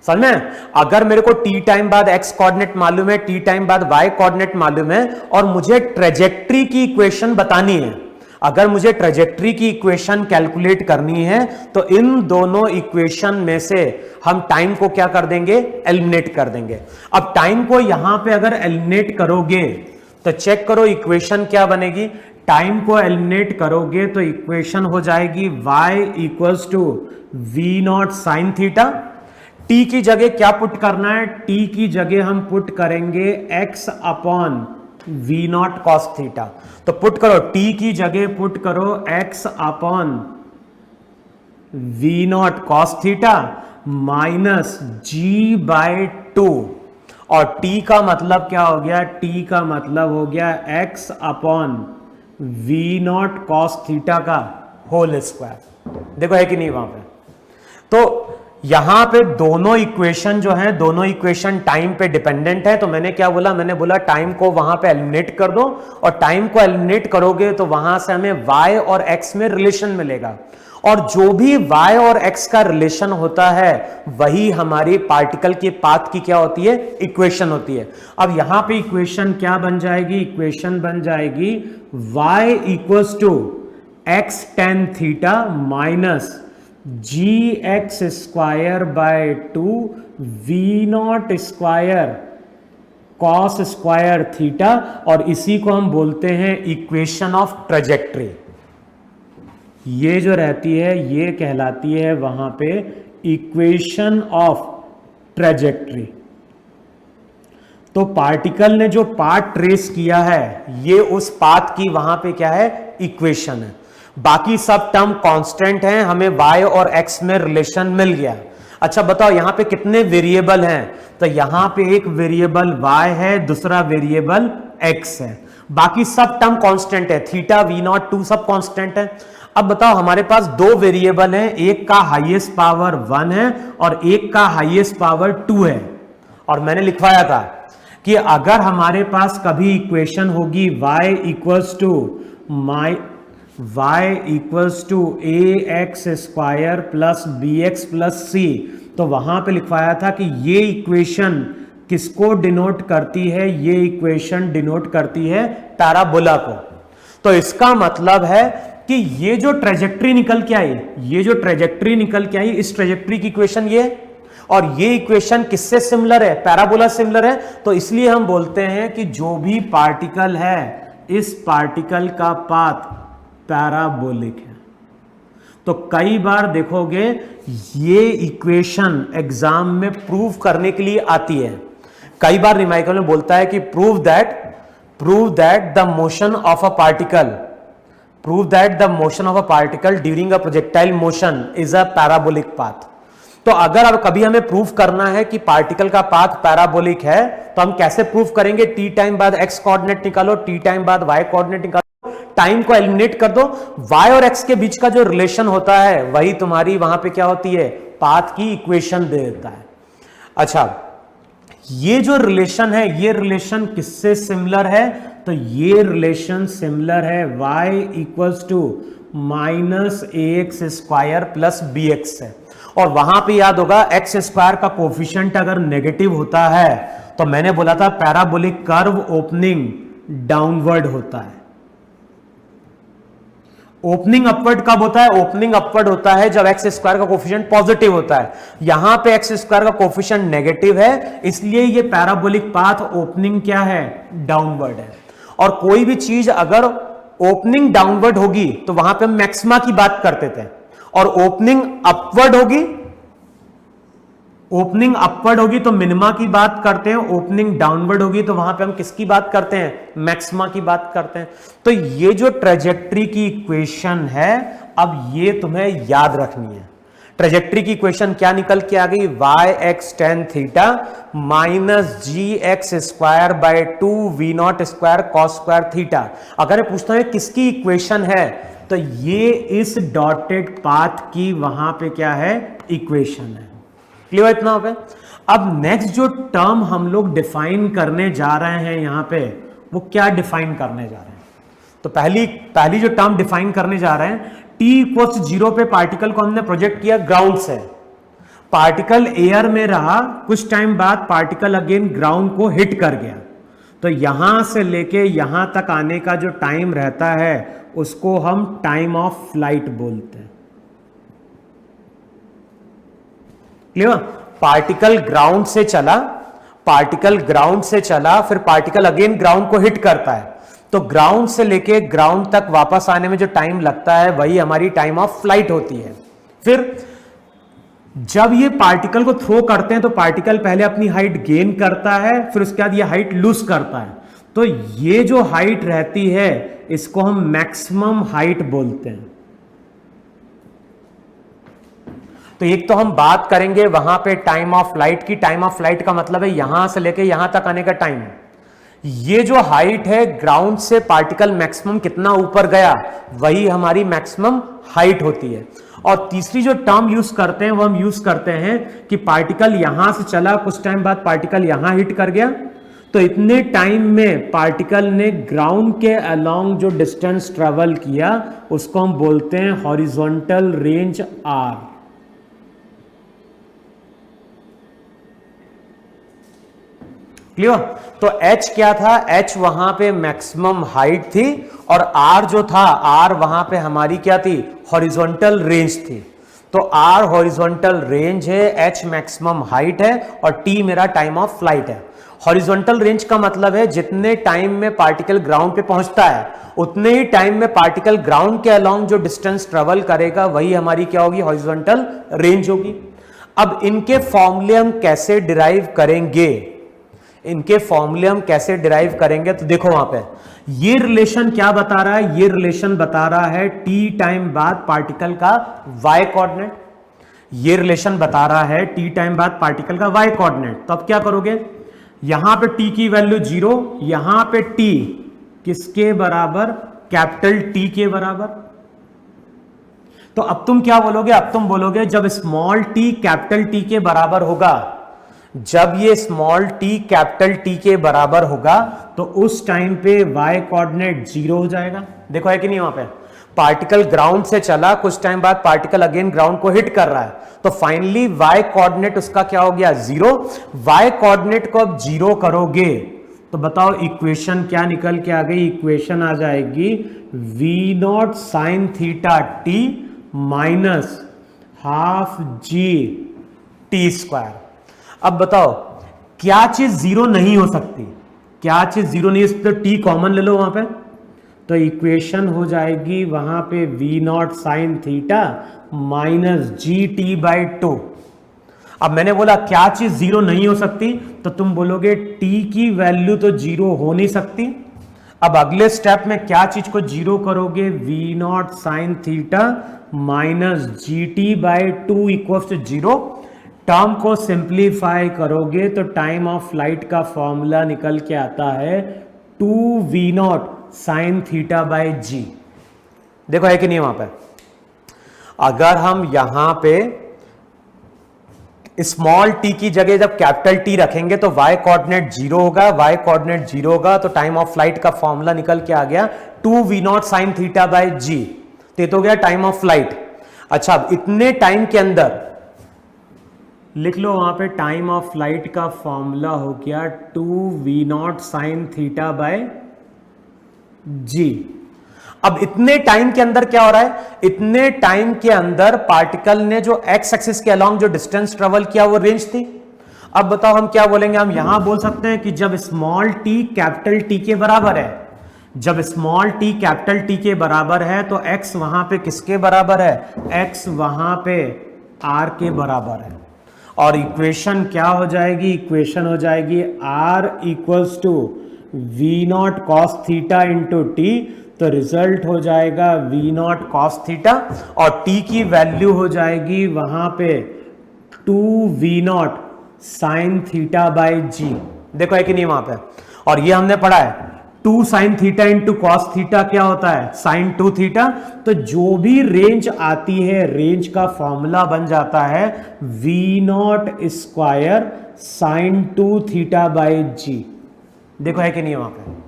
समझ में? अगर मेरे को टी टाइम बाद एक्स कोऑर्डिनेट मालूम है, टी टाइम बाद वाई कोऑर्डिनेट मालूम है, और मुझे ट्रेजेक्टरी की इक्वेशन बतानी है, अगर मुझे ट्रेजेक्टरी की इक्वेशन कैलकुलेट करनी है, तो इन दोनों इक्वेशन में से हम टाइम को क्या कर देंगे, एलिमिनेट कर देंगे। अब टाइम को यहां पे अगर एलिमिनेट करोगे तो चेक करो इक्वेशन क्या बनेगी। टाइम को एलिमिनेट करोगे तो इक्वेशन हो जाएगी y equals to v naught sine theta. T की जगह क्या पुट करना है, टी की जगह हम पुट करेंगे x upon v naught cos theta. तो पुट करो, टी की जगह पुट करो x upon v naught cos theta minus g by 2, और t का मतलब क्या हो गया, t का मतलब हो गया x upon v naught cos theta का होल स्क्वायर। देखो है कि नहीं वहां पे। तो यहां पे दोनों इक्वेशन जो है, दोनों इक्वेशन टाइम पे डिपेंडेंट है। तो मैंने क्या बोला, मैंने बोला टाइम को वहां पे एलिमिनेट कर दो, और टाइम को एलिमिनेट करोगे तो वहां से हमें y और x में रिलेशन मिलेगा, और जो भी y और x का रिलेशन होता है वही हमारी पार्टिकल के पाथ की क्या होती है, इक्वेशन होती है। अब यहां पे इक्वेशन क्या बन जाएगी, इक्वेशन बन जाएगी y equals to x tan theta minus g x square by 2 v naught square cos square theta, और इसी को हम बोलते हैं इक्वेशन ऑफ ट्रेजेक्टरी। ये जो रहती है ये कहलाती है वहां पे इक्वेशन ऑफ ट्रेजेक्टरी। तो पार्टिकल ने जो पाथ ट्रेस किया है, ये उस पाथ की वहां पे क्या है, इक्वेशन है। बाकी सब टर्म कांस्टेंट हैं, हमें y और x में रिलेशन मिल गया। अच्छा बताओ यहां पे कितने वेरिएबल हैं, तो यहां पे एक वेरिएबल y है, दूसरा वेरिएबल x है, बाकी सब टर्म कांस्टेंट है, थीटा वी नॉट 2 सब कांस्टेंट है। अब बताओ हमारे पास दो वेरिएबल हैं, एक का हाईएस्ट पावर 1 है और एक का हाईएस्ट पावर 2 है, और मैंने लिखवाया था कि अगर हमारे पास कभी इक्वेशन होगी y equals to A X square plus B X plus C, तो वहां पे लिखवाया था कि ये इक्वेशन किसको डिनोट करती है, ये इक्वेशन डिनोट करती है पैराबोला को। तो इसका मतलब है कि ये जो ट्रेजेक्ट्री निकल के आई, ये जो ट्रेजेक्ट्री निकल के आई, इस ट्रेजेक्ट्री की इक्वेशन ये, और ये इक्वेशन किससे सिमिलर है? पैराबोला सिमिलर है। तो इसलिए हम बोलते हैं कि जो भी पार्टिकल है, इस पार्टिकल का पाथ पैराबोलिक है। तो कई बार देखोगे ये इक्वेशन एग्जाम में प्रूव करने के लिए आती है। कई बार न्यूमेरिकल में बोलता है कि prove that the motion of a particle during a projectile motion is a parabolic path. तो अगर अब कभी हमें प्रूव करना है कि पार्टिकल का पाथ पैराबोलिक है, तो हम कैसे प्रूव करेंगे? टी टाइम बाद एक्स कोऑर्डिनेट निकालो, टी टाइम बाद वाई कोऑर्डिनेट निकालो, टाइम को एलिमिनेट कर दो, y और x के बीच का जो रिलेशन होता है वही तुम्हारी वहां पे क्या होती है? पाथ की इक्वेशन दे देता है। अच्छा, ये जो रिलेशन है, ये रिलेशन किससे सिमिलर है? तो ये रिलेशन सिमिलर है y equals to minus ax square plus bx है। और वहां पे याद होगा एक्स स्क्वायर का कोफिशिएंट अगर नेगेटिव होता है तो मैंने बोला था पैराबोलिक कर्व ओपनिंग डाउनवर्ड होता है। ओपनिंग अपवर्ड कब होता है? ओपनिंग अपवर्ड होता है जब एक्स स्क्वायर का कोफिशिएंट पॉजिटिव होता है। यहां पे एक्स स्क्वायर का कोफिशिएंट नेगेटिव है, इसलिए ये पैराबोलिक पाथ ओपनिंग क्या है? डाउनवर्ड है। और कोई भी चीज अगर ओपनिंग डाउनवर्ड होगी तो वहां पे हम मैक्सिमा की बात करते थे, और ओपनिंग अपवर्ड होगी तो मिनिमा की बात करते हैं, ओपनिंग डाउनवर्ड होगी तो वहां पे हम किसकी बात करते हैं? मैक्सिमा की बात करते हैं। तो ये जो ट्रेजेक्ट्री की इक्वेशन है, अब ये तुम्हें याद रखनी है। ट्रेजेक्ट्री की इक्वेशन क्या निकल के आ गई? yx tan theta minus g x square by 2v0 square cos square theta. अगर मैं पूछता हूं किसकी इक्वेशन है, तो ये इस डॉटेड पाथ की वहां पे क्या है? इक्वेशन है। क्लियर इतना हो गया? अब नेक्स्ट जो टर्म हम लोग डिफाइन करने जा रहे हैं यहां पे, वो क्या डिफाइन करने जा रहे हैं? तो पहली जो टर्म डिफाइन करने जा रहे हैं, t इक्वल्स 0 पे पार्टिकल को हमने प्रोजेक्ट किया ग्राउंड से। पार्टिकल एयर में रहा, कुछ टाइम बाद पार्टिकल अगेन ग्राउंड को हिट कर गया। तो यहां से लेके यहां तक आने का जो टाइम रहता है उसको हम टाइम ऑफ फ्लाइट बोलते हैं। क्लियर? पार्टिकल ग्राउंड से चला, फिर पार्टिकल अगेन ग्राउंड को हिट करता है, तो ग्राउंड से लेके ग्राउंड तक वापस आने में जो टाइम लगता है वही हमारी टाइम ऑफ फ्लाइट होती है। फिर जब ये पार्टिकल को थ्रो करते हैं तो पार्टिकल पहले अपनी हाइट गेन करता है, फिर उसके बाद ये हाइट लूज करता है। तो ये जो हाइट रहती है इसको हम मैक्सिमम हाइट बोलते हैं। तो एक तो हम बात करेंगे वहां पे टाइम ऑफ फ्लाइट की। टाइम ऑफ फ्लाइट का मतलब है यहां से लेके यहां तक आने का टाइम। ये जो हाइट है, ग्राउंड से पार्टिकल मैक्सिमम कितना ऊपर गया, वही हमारी मैक्सिमम हाइट होती है। और तीसरी जो टर्म यूज करते हैं वो हम यूज करते हैं कि पार्टिकल यहां से चला, कुछ टाइम बाद पार्टिकल यहां हिट कर गया, तो इतने टाइम में पार्टिकल ने ग्राउंड के अलोंग जो डिस्टेंस ट्रेवल किया उसको हम बोलते हैं हॉरिजॉन्टल रेंज आर। क्लियर? तो h क्या था? h वहां पे मैक्सिमम हाइट थी, और r जो था, r वहां पे हमारी क्या थी? हॉरिजॉन्टल रेंज थी। तो r हॉरिजॉन्टल रेंज है, h मैक्सिमम हाइट है, और t मेरा टाइम ऑफ फ्लाइट है। हॉरिजॉन्टल रेंज का मतलब है जितने टाइम में पार्टिकल ग्राउंड पे पहुंचता है उतने ही टाइम में पार्टिकल ग्राउंड के अलोंग जो डिस्टेंस ट्रेवल करेगा वही हमारी क्या होगी? हॉरिजॉन्टल रेंज होगी। अब इनके फॉर्मूले हम कैसे डिराइव करेंगे? तो देखो वहां पे ये रिलेशन क्या बता रहा है? ये रिलेशन बता रहा है t टाइम बाद पार्टिकल का y कोऑर्डिनेट। ये रिलेशन बता रहा है t टाइम बाद पार्टिकल का y कोऑर्डिनेट। तो अब क्या करोगे? यहां पे t की वैल्यू 0, यहां पे t किसके बराबर? कैपिटल T के बराबर। तो अब तुम क्या बोलोगे? अब तुम बोलोगे जब स्मॉल t कैपिटल T के बराबर होगा, जब ये स्मॉल t कैपिटल T के बराबर होगा तो उस टाइम पे y कोऑर्डिनेट 0 हो जाएगा। देखो है कि नहीं? वहां पे पार्टिकल ग्राउंड से चला, कुछ टाइम बाद पार्टिकल अगेन ग्राउंड को हिट कर रहा है, तो फाइनली y कोऑर्डिनेट उसका क्या हो गया? 0। y कोऑर्डिनेट को अब 0 करोगे तो तो बताओ इक्वेशन क्या निकल के आ गई, इक्वेशन आ जाएगी v naught sine theta t minus half g t square. अब बताओ क्या चीज जीरो नहीं हो सकती, क्या चीज जीरो नहीं हो सकती, तो टी कॉमन ले लो वहां पे, तो इक्वेशन हो जाएगी वहां पे v naught sine theta minus g t by two. अब मैंने बोला क्या चीज जीरो नहीं हो सकती, तो तुम बोलोगे टी की वैल्यू तो जीरो हो नहीं सकती। अब अगले स्टेप में क्या चीज को जीरो करोगे, v naught sine theta minus g t by two equal to zero. Term को सिंप्लीफाई करोगे तो टाइम ऑफ फ्लाइट का फॉर्मूला निकल के आता है 2v0 sine theta by G. देखो है कि नहीं वहां पे, अगर हम यहां पे स्मॉल टी की जगह जब कैपिटल टी रखेंगे तो y कोऑर्डिनेट जीरो होगा, y कोऑर्डिनेट जीरो होगा, तो टाइम ऑफ फ्लाइट का फॉर्मूला निकल के आ गया 2v0 साइन थीटा बाई जी। तो ये तो हो गया टाइम ऑफ फ्लाइट। अच्छा अब इतने टाइम के अंदर लिख लो वहां पे टाइम ऑफ फ्लाइट का फॉर्मूला हो गया 2v0 sine theta by G. अब इतने टाइम के अंदर क्या हो रहा है, इतने टाइम के अंदर पार्टिकल ने जो एक्स एक्सिस के अलोंग जो डिस्टेंस ट्रेवल किया वो रेंज थी। अब बताओ हम क्या बोलेंगे, हम यहां बोल सकते हैं कि जब स्मॉल टी कैपिटल टी के बराबर है, जब स्मॉल टी कैपिटल टी के बराबर है तो एक्स वहां पे किसके बराबर है, एक्स वहां पे आर के बराबर है। और इक्वेशन क्या हो जाएगी, इक्वेशन हो जाएगी r equals to v naught cos theta into t, तो रिजल्ट हो जाएगा वी नॉट कॉस थीटा और t की वैल्यू हो जाएगी वहां पे 2v0 sine theta by G. देखो है कि नहीं वहां पे, और ये हमने पढ़ा है 2 sine theta into cos theta क्या होता है, साइन 2 थीटा। तो जो भी रेंज आती है रेंज का फॉर्मूला बन जाता है we naught square sine 2 theta by G. देखो है कि नहीं वहां पे,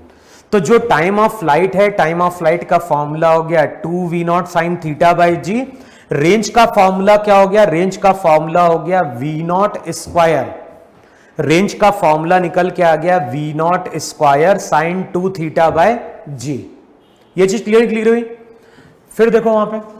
तो जो टाइम ऑफ फ्लाइट है, टाइम ऑफ फ्लाइट का फॉर्मूला हो गया 2v0 sine theta by G. Range का फॉर्मूला क्या हो गया, रेंज का फॉर्मूला हो गया वी नॉट स्क्वायर, रेंज का फॉर्मूला निकल के आ गया V naught square sine 2 theta by G. ये चीज क्लियर हुई। फिर देखो वहां पे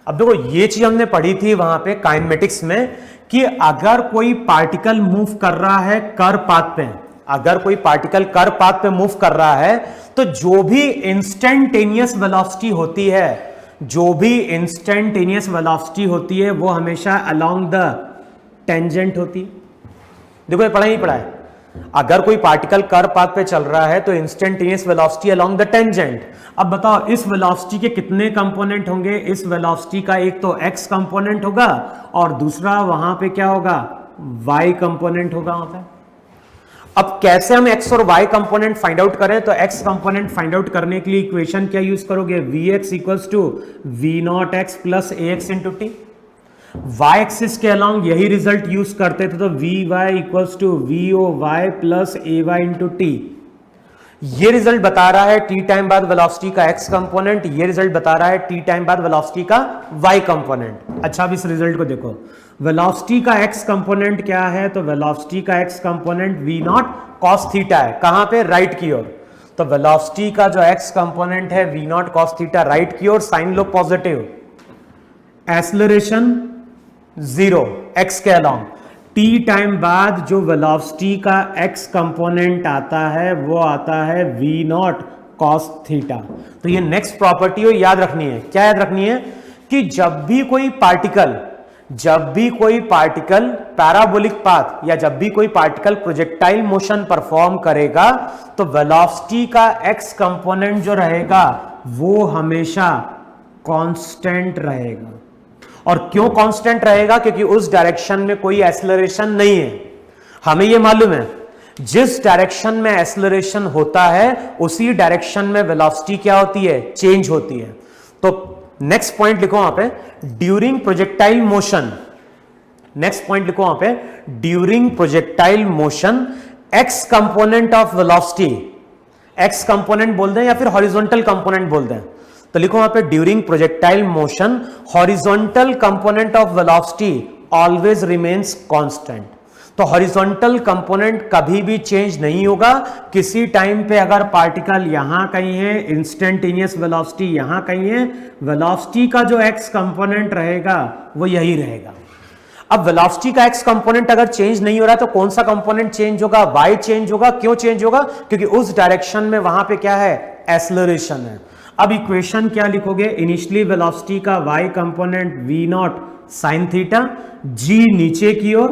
अब देखो ये चीज हमने पढ़ी थी वहां पे काइनेमेटिक्स में कि अगर कोई पार्टिकल मूव कर रहा है कर्व पाथ पे, अगर कोई पार्टिकल कर्व पाथ पे मूव कर रहा है तो जो भी इंस्टेंटेनियस वेलोसिटी होती है, जो भी इंस्टेंटेनियस वेलोसिटी होती है वो हमेशा अलोंग द टेंजेंट होती है। देखो ये पढ़ा ही पढ़ा है, अगर कोई पार्टिकल कर्व पाथ पे चल रहा है तो instantaneous velocity along the tangent. अब बताओ इस वेलोसिटी के कितने कंपोनेंट होंगे, इस वेलोसिटी का एक तो x कंपोनेंट होगा और दूसरा वहां पे क्या होगा, y कंपोनेंट होगा वहां पे। अब कैसे हम x और y कंपोनेंट फाइंड आउट करें, तो x कंपोनेंट फाइंड आउट करने के लिए इक्वेशन क्या यूज करोगे, vx equals to v naught x plus a x into t. Y axis के अलोंग यही रिजल्ट यूज करते थे, तो v y equals to v o y plus a y into t. ये रिजल्ट बता रहा है टी टाइम बाद वेलोसिटी का x कंपोनेंट, ये रिजल्ट बता रहा है टी टाइम बाद वेलोसिटी का y कंपोनेंट। अच्छा अब इस रिजल्ट को देखो, वेलोसिटी का x कंपोनेंट क्या है, तो वेलोसिटी का x component v not cos theta है, कहां पे, राइट की ओर। तो वेलोसिटी का जो x कंपोनेंट है v not cos theta right की ओर, साइन लो पॉजिटिव, एक्सेलरेशन 0 x के अलोंग। टी टाइम बाद जो वेलोसिटी का x कंपोनेंट आता है वो आता है v नॉट कॉस थीटा। तो ये नेक्स्ट प्रॉपर्टी हो याद रखनी है, क्या याद रखनी है कि जब भी कोई पार्टिकल पैराबोलिक पाथ या जब भी कोई पार्टिकल प्रोजेक्टाइल मोशन परफॉर्म करेगा तो वेलोसिटी का x कंपोनेंट जो रहेगा वो हमेशा कांस्टेंट रहेगा। और क्यों कांस्टेंट रहेगा, क्योंकि उस डायरेक्शन में कोई एक्सेलरेशन नहीं है। हमें यह मालूम है जिस डायरेक्शन में एक्सेलरेशन होता है उसी डायरेक्शन में वेलोसिटी क्या होती है, चेंज होती है। तो नेक्स्ट पॉइंट लिखो वहां पे, during projectile motion, next point लिखो वहां पे, during projectile motion x component of velocity, x component बोल दें या फिर हॉरिजॉन्टल कंपोनेंट बोल दें, तो तो लिखो वहां पे during projectile motion horizontal component of velocity always remains constant. तो हॉरिजॉन्टल कंपोनेंट कभी भी चेंज नहीं होगा। किसी टाइम पे अगर पार्टिकल यहां कहीं है, इंस्टेंटेनियस वेलोसिटी यहां कहीं है, वेलोसिटी का जो एक्स कंपोनेंट रहेगा वो यही रहेगा। अब वेलोसिटी का एक्स कंपोनेंट अगर चेंज नहीं हो रहा तो कौन सा कंपोनेंट चेंज होगा? वाई चेंज होगा। क्यों चेंज होगा? क्योंकि उस डायरेक्शन में वहां पे क्या है? एक्सेलरेशन है। अब इक्वेशन क्या लिखोगे? इनिशियली वेलोसिटी का Y component V naught sine theta, G नीचे की ओर,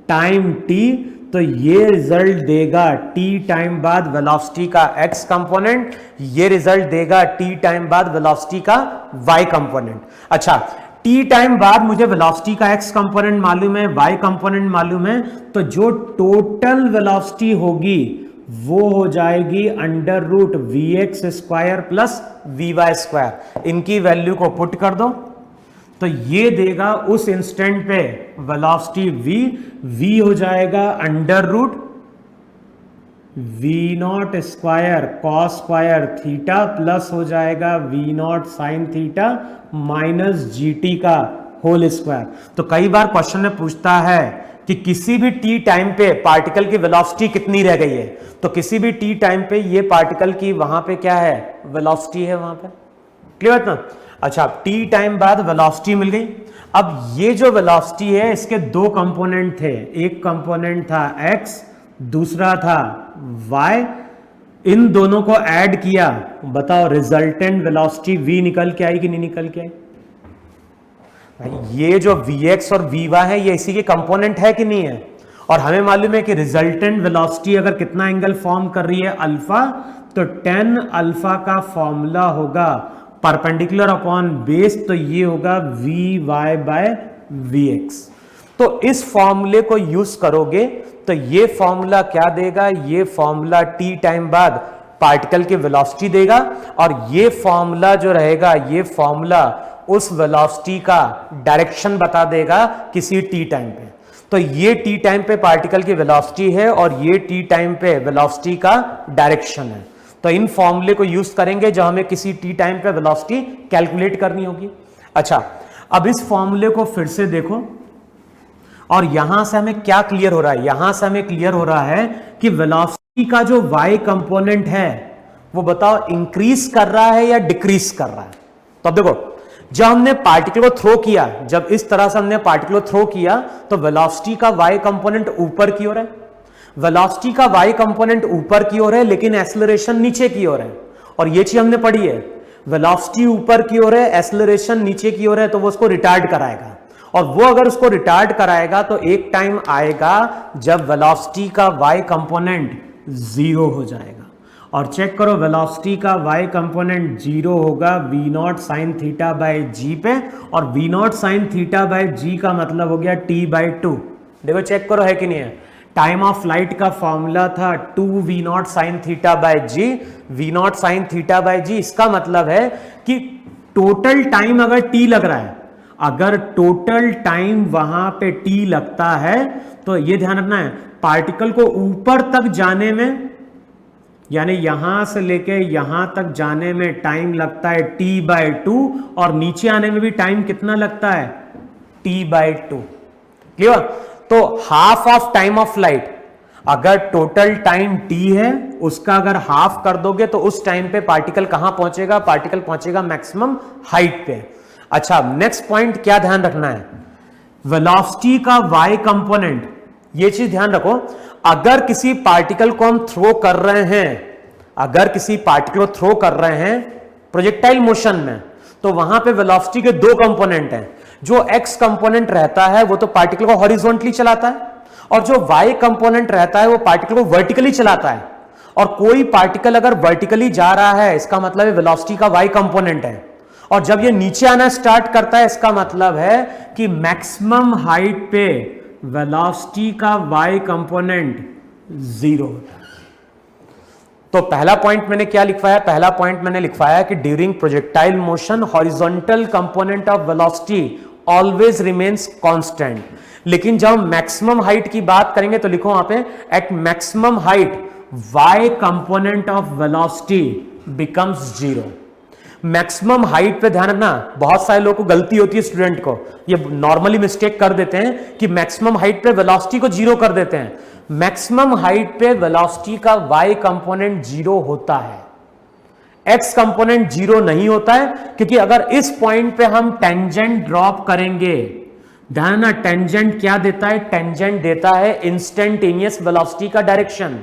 टाइम टी, तो ये रिजल्ट देगा टी टाइम बाद वेलोसिटी का एक्स कंपोनेंट, ये रिजल्ट देगा टी टाइम बाद वेलोसिटी का वाई कंपोनेंट। अच्छा, टी टाइम बाद मुझे वेलोसिटी का एक्स कंपोनेंट मालूम है, वाई कंपोनेंट मालूम है, तो जो टोटल वेलोसिटी होगी वो हो जाएगी under root v x square plus v y square. इनकी वैल्यू को पुट कर दो तो ये देगा उस इंस्टेंट पे वेलोसिटी v हो जाएगा under root v naught square cos square theta plus हो जाएगा v naught sine theta minus g t का होल स्क्वायर। तो कई बार क्वेश्चन में पूछता है कि किसी भी टी टाइम पे पार्टिकल की वेलोसिटी कितनी रह गई है, तो किसी भी टी टाइम पे ये पार्टिकल की वहां पे क्या है? वेलोसिटी है वहां पे। क्लियर ना? अच्छा, टी टाइम बाद वेलोसिटी मिल गई। अब ये जो वेलोसिटी है इसके दो कंपोनेंट थे, एक कंपोनेंट था x, दूसरा था y। इन दोनों को ऐड किया, बताओ रिजल्टेंट वेलोसिटी v निकल के आई कि नहीं निकल के आई? भाई ये जो vx और vy है ये इसी के कंपोनेंट है कि नहीं है? और हमें मालूम है कि रिजल्टेंट वेलोसिटी अगर कितना एंगल फॉर्म कर रही है? अल्फा, तो tan अल्फा का फॉर्मूला होगा परपेंडिकुलर अपॉन बेस, तो ये होगा v y by v x. तो इस फॉर्मूले को यूज करोगे तो ये फॉर्मूला क्या देगा? ये फॉर्मूला टी टाइम बाद पार्टिकल की वेलोसिटी देगा, और ये फॉर्मूला जो रहेगा ये फॉर्मूला उस वेलोसिटी का डायरेक्शन बता देगा किसी टी टाइम पे। तो ये टी टाइम पे पार्टिकल की वेलोसिटी है और ये टी टाइम पे वेलोसिटी का डायरेक्शन है। तो इन फॉर्मूले को यूज करेंगे जब हमें किसी टी टाइम पे वेलोसिटी कैलकुलेट करनी होगी। अच्छा, अब इस फॉर्मूले को फिर से देखो और यहां से हमें क्या क्लियर हो रहा है? यहां से हमें क्लियर हो रहा है कि वेलोसिटी का जो y कंपोनेंट है वो बताओ इंक्रीज कर रहा है या डिक्रीज कर रहा है? तो अब देखो, जब हमने पार्टिकल को थ्रो किया, जब इस तरह से हमने पार्टिकल को थ्रो किया तो वेलोसिटी का y कंपोनेंट ऊपर की ओर है, वेलोसिटी का y कंपोनेंट ऊपर की ओर है, लेकिन एक्सेलरेशन नीचे की ओर है। और ये चीज हमने पढ़ी है, वेलोसिटी ऊपर की ओर है, एक्सेलरेशन नीचे की ओर है, तो वो उसको रिटार्ड कराएगा। और वो अगर उसको रिटार्ड कराएगा तो एक टाइम आएगा जब वेलोसिटी का y कंपोनेंट जीरो हो जाएगा। और चेक करो, वेलोसिटी का y कंपोनेंट जीरो होगा v naught sine theta by G पे, और v naught sine theta by G का मतलब हो गया t बाय टू। देखो चेक करो है कि नहीं है? टाइम ऑफ फ्लाइट का फॉर्मूला था 2v naught sine theta by G, v naught sine theta by G. इसका मतलब है कि टोटल टाइम अगर t लग रहा है, अगर टोटल टाइम वहां पे t लगता है तो ये ध्यान रखना है, पार्टिकल को ऊपर तक जाने में, यानी यहां से लेके यहां तक जाने में टाइम लगता है t बाय टू, और नीचे आने में भी टाइम कितना लगता है? t by to. क्लियर? तो half of time of flight, अगर टोटल टाइम t है उसका अगर हाफ कर दोगे तो उस टाइम पे पार्टिकल कहां पहुंचेगा? पार्टिकल पहुंचेगा मैक्सिमम हाइट पे। अच्छा, नेक्स्ट पॉइंट क्या ध्यान रखना है? वेलोसिटी का y कंपोनेंट, ये चीज ध्यान रखो, अगर किसी पार्टिकल को हम थ्रो कर रहे हैं, अगर किसी पार्टिकल को थ्रो कर रहे हैं प्रोजेक्टाइल मोशन में, तो वहां पे वेलोसिटी के दो कंपोनेंट हैं। जो x कंपोनेंट रहता है वो तो पार्टिकल को हॉरिजॉन्टली चलाता है, और जो y कंपोनेंट रहता है वो पार्टिकल को वर्टिकली चलाता है। और कोई पार्टिकल अगर वर्टिकली जा रहा है इसका मतलब है वेलोसिटी का y कंपोनेंट है, और जब ये नीचे आना स्टार्ट करता है इसका मतलब है कि मैक्सिमम हाइट पे वेलोसिटी का y कंपोनेंट जीरो होता है। तो पहला पॉइंट मैंने क्या लिखवाया? पहला पॉइंट मैंने लिखवाया कि during projectile motion horizontal component of velocity always remains constant. लेकिन जब हम मैक्सिमम हाइट की बात करेंगे तो लिखो वहां पे, at maximum height y component of velocity becomes zero. Maximum height पे ध्यान रखना, बहुत सारे लोगों को गलती होती है स्टूडेंट को, ये नॉर्मली मिस्टेक कर देते हैं कि मैक्सिमम हाइट पे वेलोसिटी को जीरो कर देते हैं। मैक्सिमम हाइट पे वेलोसिटी का y कंपोनेंट जीरो होता है, x कंपोनेंट जीरो नहीं होता है, क्योंकि अगर इस पॉइंट पे हम टेंजेंट ड्रॉप करेंगे, ध्यान ना, टेंजेंट क्या देता है, टेंजेंट देता है इंस्टेंटेनियस वेलोसिटी का डायरेक्शन।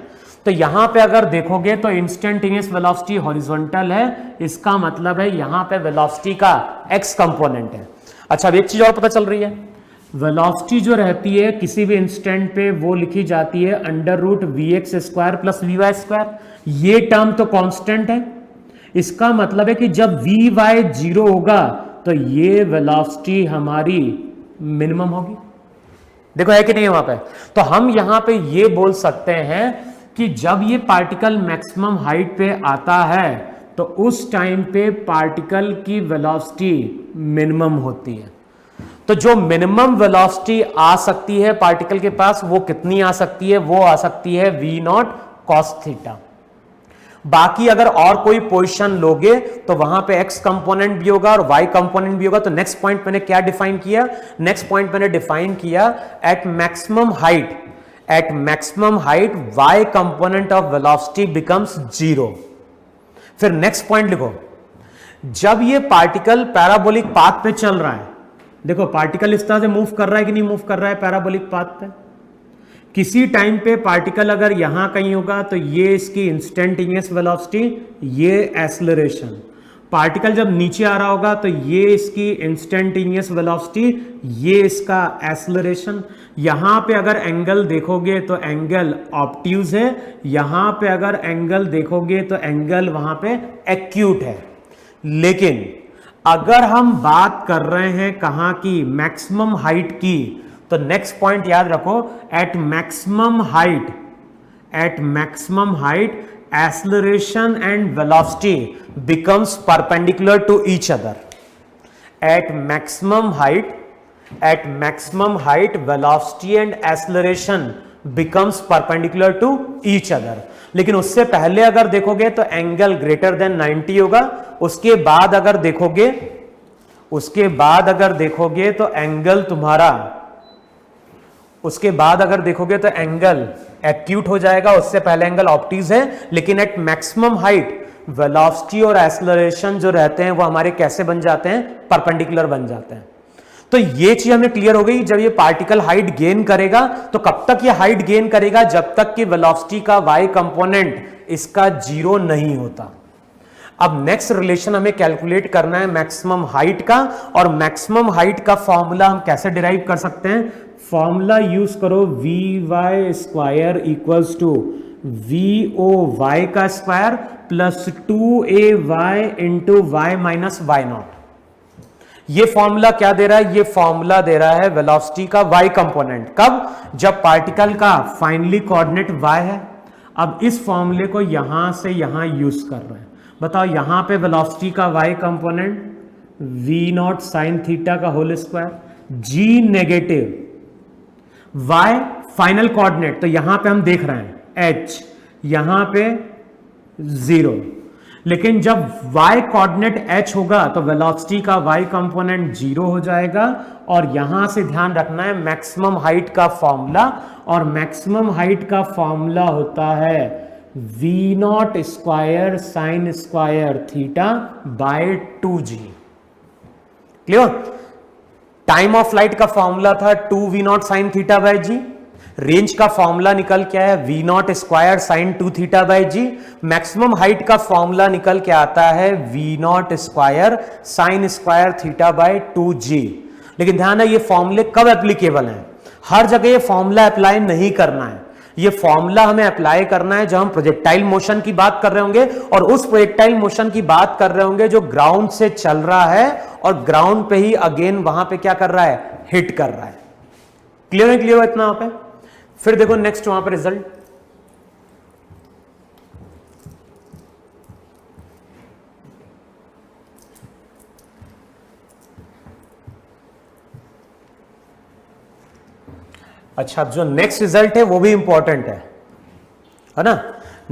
तो यहां पे अगर देखोगे तो इंस्टेंटेनियस वेलोसिटी हॉरिजॉन्टल है, इसका मतलब है यहां पे वेलोसिटी का x कंपोनेंट है। अच्छा, अब एक चीज और पता चल रही है, वेलोसिटी जो रहती है किसी भी इंस्टेंट पे वो लिखी जाती है √vx² प्लस vy²। ये टर्म तो कांस्टेंट है, इसका मतलब है कि जब vy जीरो होगा तो ये वेलोसिटी हमारी मिनिमम होगी। देखो है कि नहीं वहां पे, तो हम यहां पे ये बोल सकते हैं कि जब ये पार्टिकल मैक्सिमम हाइट पे आता है तो उस टाइम पे पार्टिकल की वेलोसिटी मिनिमम होती है। तो जो मिनिमम वेलोसिटी आ सकती है पार्टिकल के पास वो कितनी आ सकती है, वो आ सकती है v0 cos थीटा। बाकी अगर और कोई पोजीशन लोगे तो वहां पे x कंपोनेंट भी होगा और y कंपोनेंट भी होगा। तो नेक्स्ट पॉइंट मैंने क्या डिफाइन किया, नेक्स्ट पॉइंट मैंने डिफाइन किया at maximum height y component of velocity becomes zero. फिर नेक्स्ट पॉइंट लिखो, जब ये पार्टिकल पैराबोलिक पाथ पे चल रहा है, देखो पार्टिकल इस तरह से मूव कर रहा है कि नहीं मूव कर रहा है पैराबोलिक पाथ पे, किसी टाइम पे पार्टिकल अगर यहां कहीं होगा तो ये इसकी इंस्टेंटेनियस वेलोसिटी, ये एक्सेलरेशन। पार्टिकल जब नीचे आ रहा होगा तो ये इसकी इंस्टेंटेनियस वेलोसिटी, ये इसका एक्सेलरेशन। यहां पे अगर एंगल देखोगे तो एंगल ऑब्ट्यूज है, यहां पे अगर एंगल देखोगे तो एंगल वहां पे एक्यूट है। लेकिन अगर हम बात कर रहे हैं कहां की, मैक्सिमम हाइट की, तो नेक्स्ट पॉइंट याद रखो, at maximum height acceleration and velocity becomes perpendicular to each other. At maximum height velocity and acceleration becomes perpendicular to each other. लेकिन उससे पहले अगर देखोगे तो एंगल ग्रेटर देन 90 होगा। उसके बाद अगर देखोगे तो एंगल तुम्हारा, उसके बाद अगर देखोगे तो एंगल एक्यूट हो जाएगा, उससे पहले एंगल ऑब्ट्यूज है। लेकिन एट मैक्सिमम हाइट वेलोसिटी और एक्सेलरेशन जो रहते हैं वो हमारे कैसे बन जाते हैं, परपेंडिकुलर बन जाते हैं। तो ये चीज हमें क्लियर हो गई। जब ये पार्टिकल हाइट गेन करेगा तो कब तक ये हाइट गेन करेगा, जब तक कि वेलोसिटी का y कंपोनेंट इसका जीरो नहीं होता। अब नेक्स्ट रिलेशन हमें कैलकुलेट करना है मैक्सिमम हाइट का, और मैक्सिमम हाइट का फॉर्मूला हम कैसे डिराइव कर सकते हैं, फॉर्मूला यूज करो vy² इक्वल्स टू voy का square plus 2ay into y minus y0। ये फॉर्मूला क्या दे रहा है, ये फॉर्मूला दे रहा है वेलोसिटी का y कंपोनेंट। कब, जब पार्टिकल का फाइनली कोऑर्डिनेट y है। अब इस फॉर्मूले को यहां से यहां यूज कर रहे हैं। बताओ यहां पे वेलोसिटी का y component v0 sine theta का whole square, g negative, y final coordinate, तो यहां पे हम देख रहे हैं h, यहां पे 0। लेकिन जब y कोऑर्डिनेट h होगा तो वेलोसिटी का y कंपोनेंट 0 हो जाएगा। और यहां से ध्यान रखना है मैक्सिमम हाइट का फॉर्मूला, और मैक्सिमम हाइट का फॉर्मूला होता है v0 square sine square theta by 2g। Clear. Time of flight का फॉर्मूला था 2v0 sine theta by g. Range का फॉर्मूला निकल के आया v0 square sine 2 theta by g. Maximum height का फॉर्मूला निकल के आता है v0 square sine square theta by 2g। लेकिन ध्यान है ये फॉर्मूले कब एप्लीकेबल हैं, हर जगह ये फॉर्मूला अप्लाई नहीं करना है। ये फॉर्मूला हमें अप्लाई करना है जब हम प्रोजेक्टाइल मोशन की बात कर रहे होंगे, और उस प्रोजेक्टाइल मोशन की बात कर रहे होंगे जो ग्राउंड से चल रहा है और ग्राउंड पे ही अगेन वहां पे क्या कर रहा है, हिट कर रहा है। क्लियर है, क्लियर है इतना वहां पे। फिर देखो नेक्स्ट वहां पे रिजल्ट, अच्छा जो नेक्स्ट रिजल्ट है वो भी इंपॉर्टेंट है ना।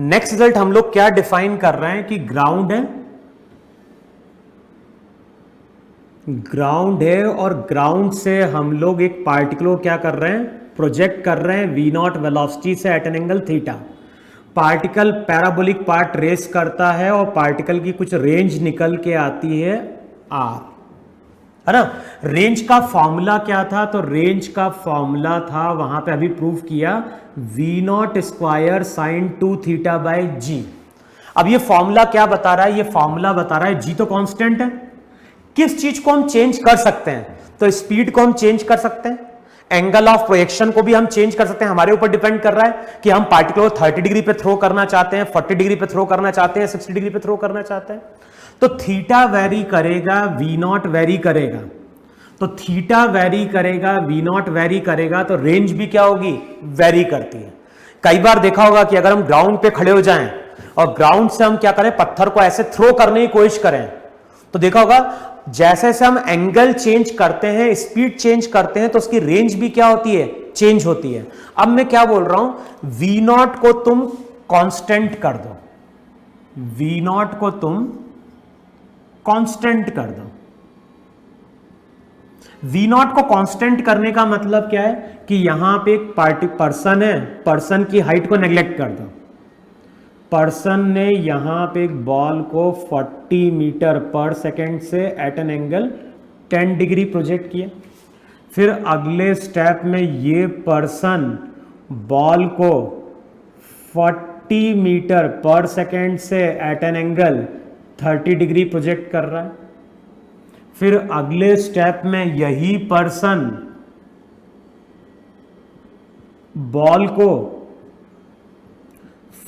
नेक्स्ट रिजल्ट हम लोग क्या डिफाइन कर रहे हैं कि ग्राउंड है, ग्राउंड है और ग्राउंड से हम लोग एक पार्टिकल को क्या कर रहे हैं, प्रोजेक्ट कर रहे हैं वी नॉट वेलोसिटी से at an angle theta. Particle parabolic path trace करता है और पार्टिकल की कुछ रेंज निकल के आती है आर, है ना। रेंज का फॉर्मूला क्या था, तो रेंज का फॉर्मूला था वहां पे अभी प्रूव किया V naught square sine 2 theta by G. अब ये फॉर्मूला क्या बता रहा है, ये फॉर्मूला बता रहा है जी तो कांस्टेंट है, किस चीज को हम चेंज कर सकते हैं, तो स्पीड को हम चेंज कर सकते हैं, एंगल ऑफ प्रोजेक्शन को भी हम चेंज कर सकते हैं। हमारे ऊपर डिपेंड कर रहा है कि हम पार्टिकल को 30 डिग्री पे थ्रो करना चाहते हैं, 40 डिग्री पे थ्रो करना चाहते हैं, 60 डिग्री पे थ्रो करना चाहते हैं। तो थीटा वेरी करेगा, वी नॉट वेरी करेगा, तो थीटा वेरी करेगा, वी नॉट वेरी करेगा, तो रेंज भी क्या होगी, वेरी करती है। कई बार देखा होगा कि अगर हम ग्राउंड पे खड़े हो जाएं और ग्राउंड से हम क्या करें, पत्थर को ऐसे थ्रो करने की कोशिश करें, तो देखा होगा जैसे जैसे हम एंगल चेंज करते हैं, स्पीड चेंज करते हैं, तो उसकी रेंज भी क्या होती है, चेंज होती है। अब मैं क्या बोल रहा हूं, वी नॉट को तुम कांस्टेंट कर दो, वी नॉट को तुम कांस्टेंट कर दो। वी नॉट को कांस्टेंट करने का मतलब क्या है कि यहां पे एक पर्सन है, पर्सन की हाइट को नेग्लेक्ट कर दो। पर्सन ने यहां पे एक बॉल को 40 मीटर पर सेकेंड से at an angle 10 degree project किया। फिर अगले स्टेप में ये पर्सन बॉल को 40 मीटर पर सेकेंड से at an angle 30 degree project कर रहा है। फिर अगले स्टेप में यही पर्सन बॉल को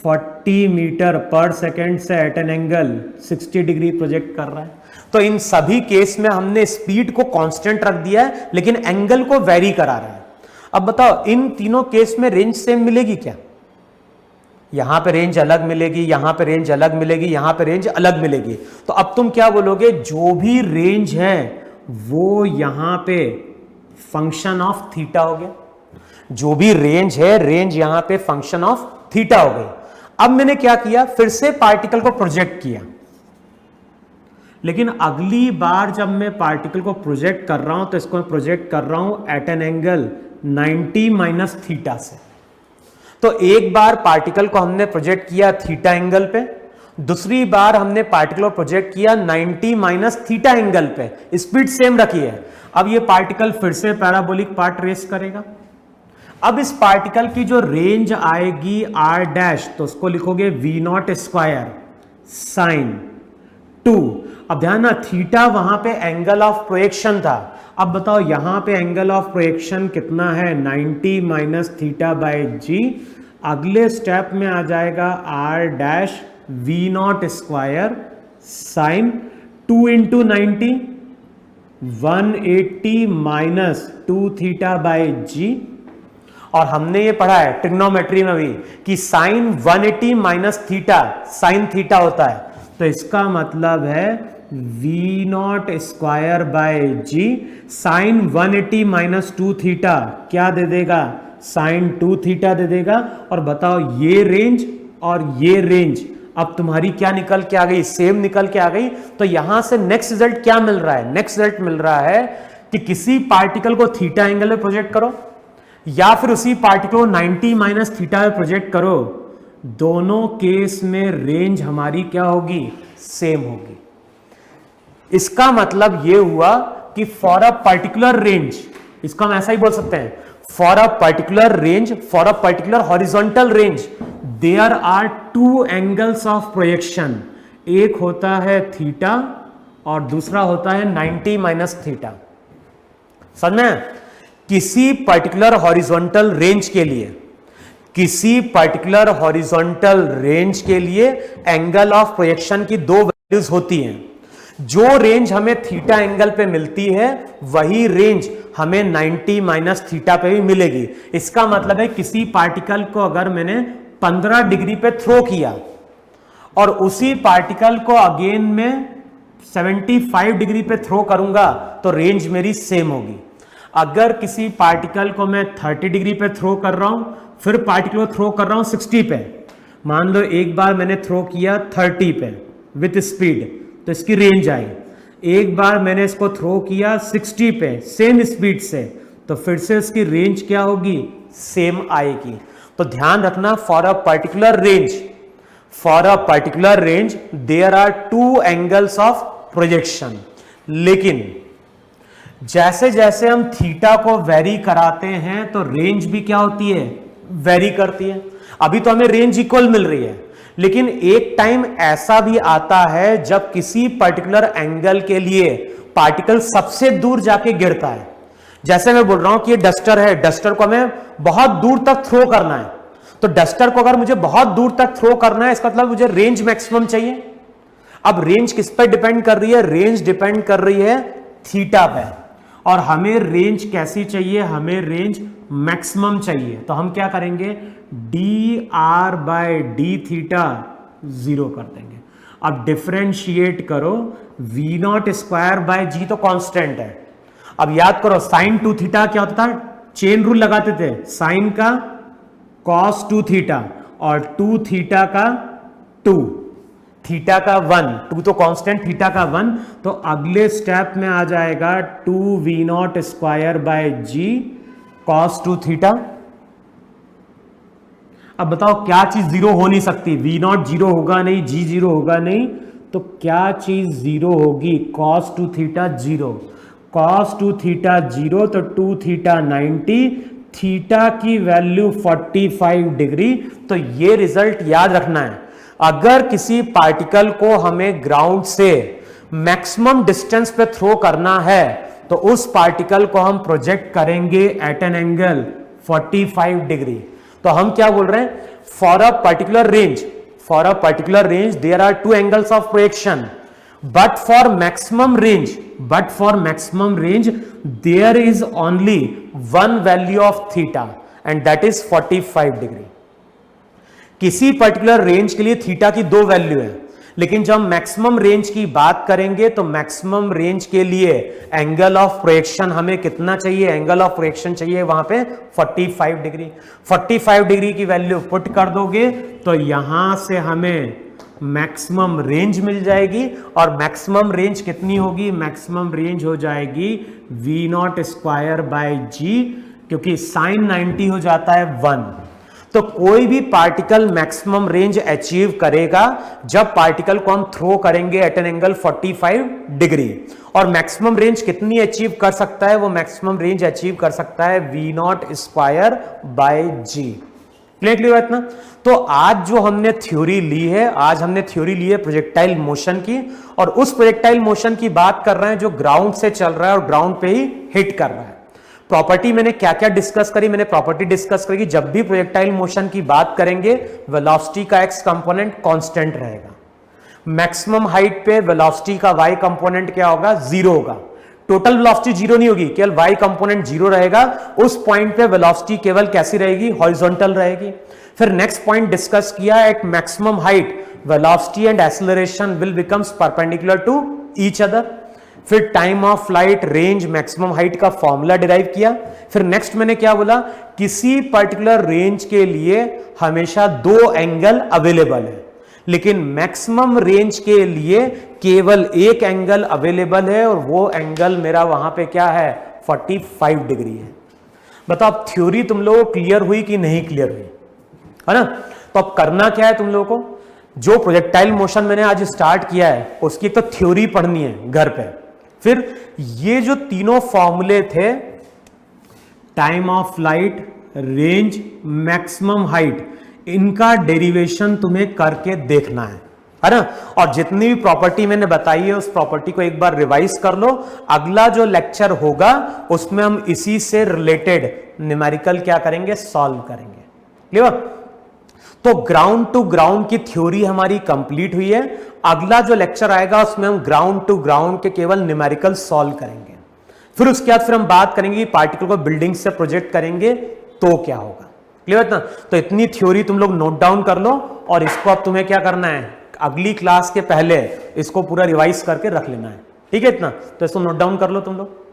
40 मीटर पर सेकेंड से at an angle 60 degree project कर रहा है। तो इन सभी केस में हमने स्पीड को कांस्टेंट रख दिया है, लेकिन एंगल को वेरी करा रहा है। अब बताओ इन तीनों केस में रेंज सेम मिलेगी क्या, यहां पे रेंज अलग मिलेगी, यहां पे रेंज अलग मिलेगी, यहां पे रेंज अलग मिलेगी। तो अब तुम क्या बोलोगे, जो भी रेंज है वो यहां पे फंक्शन ऑफ थीटा हो गया, जो भी रेंज है, रेंज यहां पे फंक्शन ऑफ थीटा हो गई। अब मैंने क्या किया, फिर से पार्टिकल को प्रोजेक्ट किया, लेकिन अगली बार जब मैं पार्टिकल को प्रोजेक्ट कर रहा हूं तो इसको मैं प्रोजेक्ट कर रहा हूं at an angle 90 minus theta से। तो एक बार पार्टिकल को हमने प्रोजेक्ट किया थीटा एंगल पे, दूसरी बार हमने पार्टिकल को प्रोजेक्ट किया 90 माइनस थीटा एंगल पे, स्पीड सेम रखी है। अब ये पार्टिकल फिर से पैराबोलिक पार्ट रेस करेगा। अब इस पार्टिकल की जो रेंज आएगी आर डैश, तो उसको लिखोगे वी नॉट स्क्वायर साइन 2। अब ध्यान ना, थीटा वहां पे एंगल ऑफ प्रोजेक्शन था। अब बताओ यहां पे एंगल ऑफ प्रोजेक्शन कितना है, 90 माइनस थीटा बाय जी। अगले स्टेप में आ जाएगा R dash V naught square sine 2 into 90, 180 minus 2 theta by G. और हमने ये पढ़ा है ट्रिग्नोमेट्री में भी कि sine 180 minus theta sine theta होता है। तो इसका मतलब है we naught square by G, sine 180 minus 2 theta क्या दे देगा, साइन 2 थीटा दे देगा। और बताओ ये रेंज और ये रेंज अब तुम्हारी क्या निकल के आ गई, सेम निकल के आ गई। तो यहां से नेक्स्ट रिजल्ट क्या मिल रहा है, नेक्स्ट रिजल्ट मिल रहा है कि किसी पार्टिकल को थीटा एंगल में प्रोजेक्ट करो या फिर उसी पार्टिकल को 90 माइनस थीटा में प्रोजेक्ट करो, दोनों केस में रेंज हमारी क्या होगी, सेम होगी। इसका मतलब यह हुआ कि फॉर अ पर्टिकुलर रेंज, इसको हम ऐसा ही बोल सकते हैं, for a particular range, for a particular horizontal range there are two angles of projection. एक होता है थीटा और दूसरा होता है 90 माइनस थीटा। समझ में? किसी पर्टिकुलर हॉरिजॉन्टल रेंज के लिए, किसी पर्टिकुलर हॉरिजॉन्टल रेंज के लिए एंगल ऑफ प्रोजेक्शन की दो वैल्यूज होती हैं। जो रेंज हमें थीटा एंगल पे मिलती है वही रेंज हमें 90 माइनस थीटा पे भी मिलेगी। इसका मतलब है किसी पार्टिकल को अगर मैंने 15 डिग्री पे थ्रो किया और उसी पार्टिकल को अगेन में 75 डिग्री पे थ्रो करूंगा तो रेंज मेरी सेम होगी। अगर किसी पार्टिकल को मैं 30 डिग्री पे थ्रो कर रहा हूं, फिर पार्टिकल को थ्रो कर रहा हूं 60 पे, मान लो एक बार मैंने थ्रो किया 30 पे विथ स्पीड, तो इसकी रेंज आई। एक बार मैंने इसको थ्रो किया 60 पे सेम स्पीड से, तो फिर से इसकी रेंज क्या होगी, सेम आएगी। तो ध्यान रखना, for a particular range there are two angles of projection. लेकिन जैसे जैसे हम थीटा को वेरी कराते हैं तो रेंज भी क्या होती है, वेरी करती है। अभी तो हमें रेंज इक्वल मिल रही है, लेकिन एक टाइम ऐसा भी आता है जब किसी पर्टिकुलर एंगल के लिए पार्टिकल सबसे दूर जाके गिरता है। जैसे मैं बोल रहा हूं कि ये डस्टर है, डस्टर को हमें बहुत दूर तक थ्रो करना है, तो डस्टर को अगर मुझे बहुत दूर तक थ्रो करना है, इसका मतलब मुझे रेंज मैक्सिमम चाहिए। अब रेंज किस पर डिपेंड कर रही है, रेंज डिपेंड कर रही है थीटा पे, और हमें रेंज कैसी चाहिए, हमें रेंज मैक्सिमम चाहिए। तो हम क्या करेंगे, d r by d theta 0 कर देंगे। अब डिफरेंशिएट करो, v naught square by g तो कांस्टेंट है। अब याद करो साइन 2 थीटा क्या होता था, चेन रूल लगाते थे, साइन का कॉस 2 थीटा और 2 थीटा का 2, थीटा का 1, 2 तो कांस्टेंट, थीटा का 1, तो अगले स्टेप में आ जाएगा 2 v naught square by g cos 2 theta. अब बताओ क्या चीज जीरो हो नहीं सकती, वी नॉट जीरो होगा नहीं, जी जीरो होगा नहीं, तो क्या चीज जीरो होगी, कॉस 2 थीटा 0, कॉस 2 थीटा 0, तो 2 थीटा 90, थीटा की वैल्यू 45 डिग्री। तो ये रिजल्ट याद रखना है, अगर किसी पार्टिकल को हमें ग्राउंड से मैक्सिमम डिस्टेंस पे थ्रो करना है तो उस पार्टिकल को हम प्रोजेक्ट करेंगे एट एन एंगल 45 डिग्री। तो हम क्या बोल रहे हैं, for a particular range there are two angles of projection, but for maximum range there is only one value of theta and that is 45 degree. किसी पर्टिकुलर रेंज के लिए theta की 2 वैल्यू है, लेकिन जब हम मैक्सिमम रेंज की बात करेंगे तो मैक्सिमम रेंज के लिए एंगल ऑफ प्रोजेक्शन हमें कितना चाहिए, एंगल ऑफ प्रोजेक्शन चाहिए वहां पे 45 डिग्री। 45 डिग्री की वैल्यू पुट कर दोगे तो यहां से हमें मैक्सिमम रेंज मिल जाएगी, और मैक्सिमम रेंज कितनी होगी, मैक्सिमम रेंज हो जाएगी वी नॉट स्क्वायर बाय जी, क्योंकि साइन 90 हो जाता है 1। तो कोई भी पार्टिकल मैक्सिमम रेंज अचीव करेगा जब पार्टिकल को हम थ्रो करेंगे एट एन एंगल 45 डिग्री। और मैक्सिमम रेंज कितनी अचीव कर सकता है, वो मैक्सिमम रेंज अचीव कर सकता है we naught square by g. Clear है इतना? तो आज जो हमने थ्योरी ली है, प्रोजेक्टाइल मोशन की, और उस प्रोजेक्टाइल मोशन की बात कर रहे हैं जो ग्राउंड से चल रहा है और ग्राउंड पे ही हिट कर रहा है। प्रॉपर्टी मैंने क्या क्या डिस्कस करी, मैंने प्रॉपर्टी डिस्कस करी, जब भी प्रोजेक्टाइल मोशन की बात करेंगे वेलोसिटी का एक्स कंपोनेंट कांस्टेंट रहेगा, मैक्सिमम हाइट पे वेलोसिटी का वाई कंपोनेंट क्या होगा, 0 होगा। टोटल वेलोसिटी 0 नहीं होगी, केवल वाई कंपोनेंट 0 रहेगा। उस पॉइंट पे वेलोसिटी केवल कैसी रहेगी, हॉरिजॉन्टल रहेगी। फिर नेक्स्ट पॉइंट डिस्कस किया, at maximum height velocity and acceleration will becomes perpendicular to each other. फिर time of flight, range, maximum height का फॉर्मूला डिराइव किया। फिर नेक्स्ट मैंने क्या बोला, किसी पर्टिकुलर रेंज के लिए हमेशा 2 एंगल अवेलेबल है, लेकिन मैक्सिमम रेंज के लिए केवल एक एंगल अवेलेबल है, और वो एंगल मेरा वहां पे क्या है, 45 डिग्री है। बताओ अब थ्योरी तुम लोगों को क्लियर हुई कि नहीं क्लियर हुई, है ना? तो अब करना क्या है तुम लोगों को, जो प्रोजेक्टाइल मोशन मैंने आज स्टार्ट किया है उसकी एक तो थ्योरी पढ़नी है घर पे। फिर ये जो तीनों फॉर्मूले थे, time of flight, range, maximum height, इनका डेरिवेशन तुम्हें करके देखना है ना? और जितनी भी प्रॉपर्टी मैंने बताई है उस प्रॉपर्टी को एक बार रिवाइज कर लो। अगला जो लेक्चर होगा उसमें हम इसी से रिलेटेड न्यूमेरिकल क्या करेंगे, सॉल्व करेंगे। क्लियर? तो ग्राउंड टू ग्राउंड की थ्योरी हमारी कंप्लीट हुई है। अगला जो लेक्चर आएगा उसमें हम ग्राउंड टू ग्राउंड के केवल न्यूमेरिकल सॉल्व करेंगे। फिर उसके बाद फिर हम बात करेंगे पार्टिकल को बिल्डिंग से प्रोजेक्ट करेंगे तो क्या होगा। क्लियर ना? तो इतनी थ्योरी तुम लोग नोट डाउन कर लो, और इसको अब तुम्हें क्या करना है, अगली क्लास के पहले इसको पूरा रिवाइज करके रख लेना है। ठीक है इतना? तो इसको नोट डाउन कर लो तुम लोग।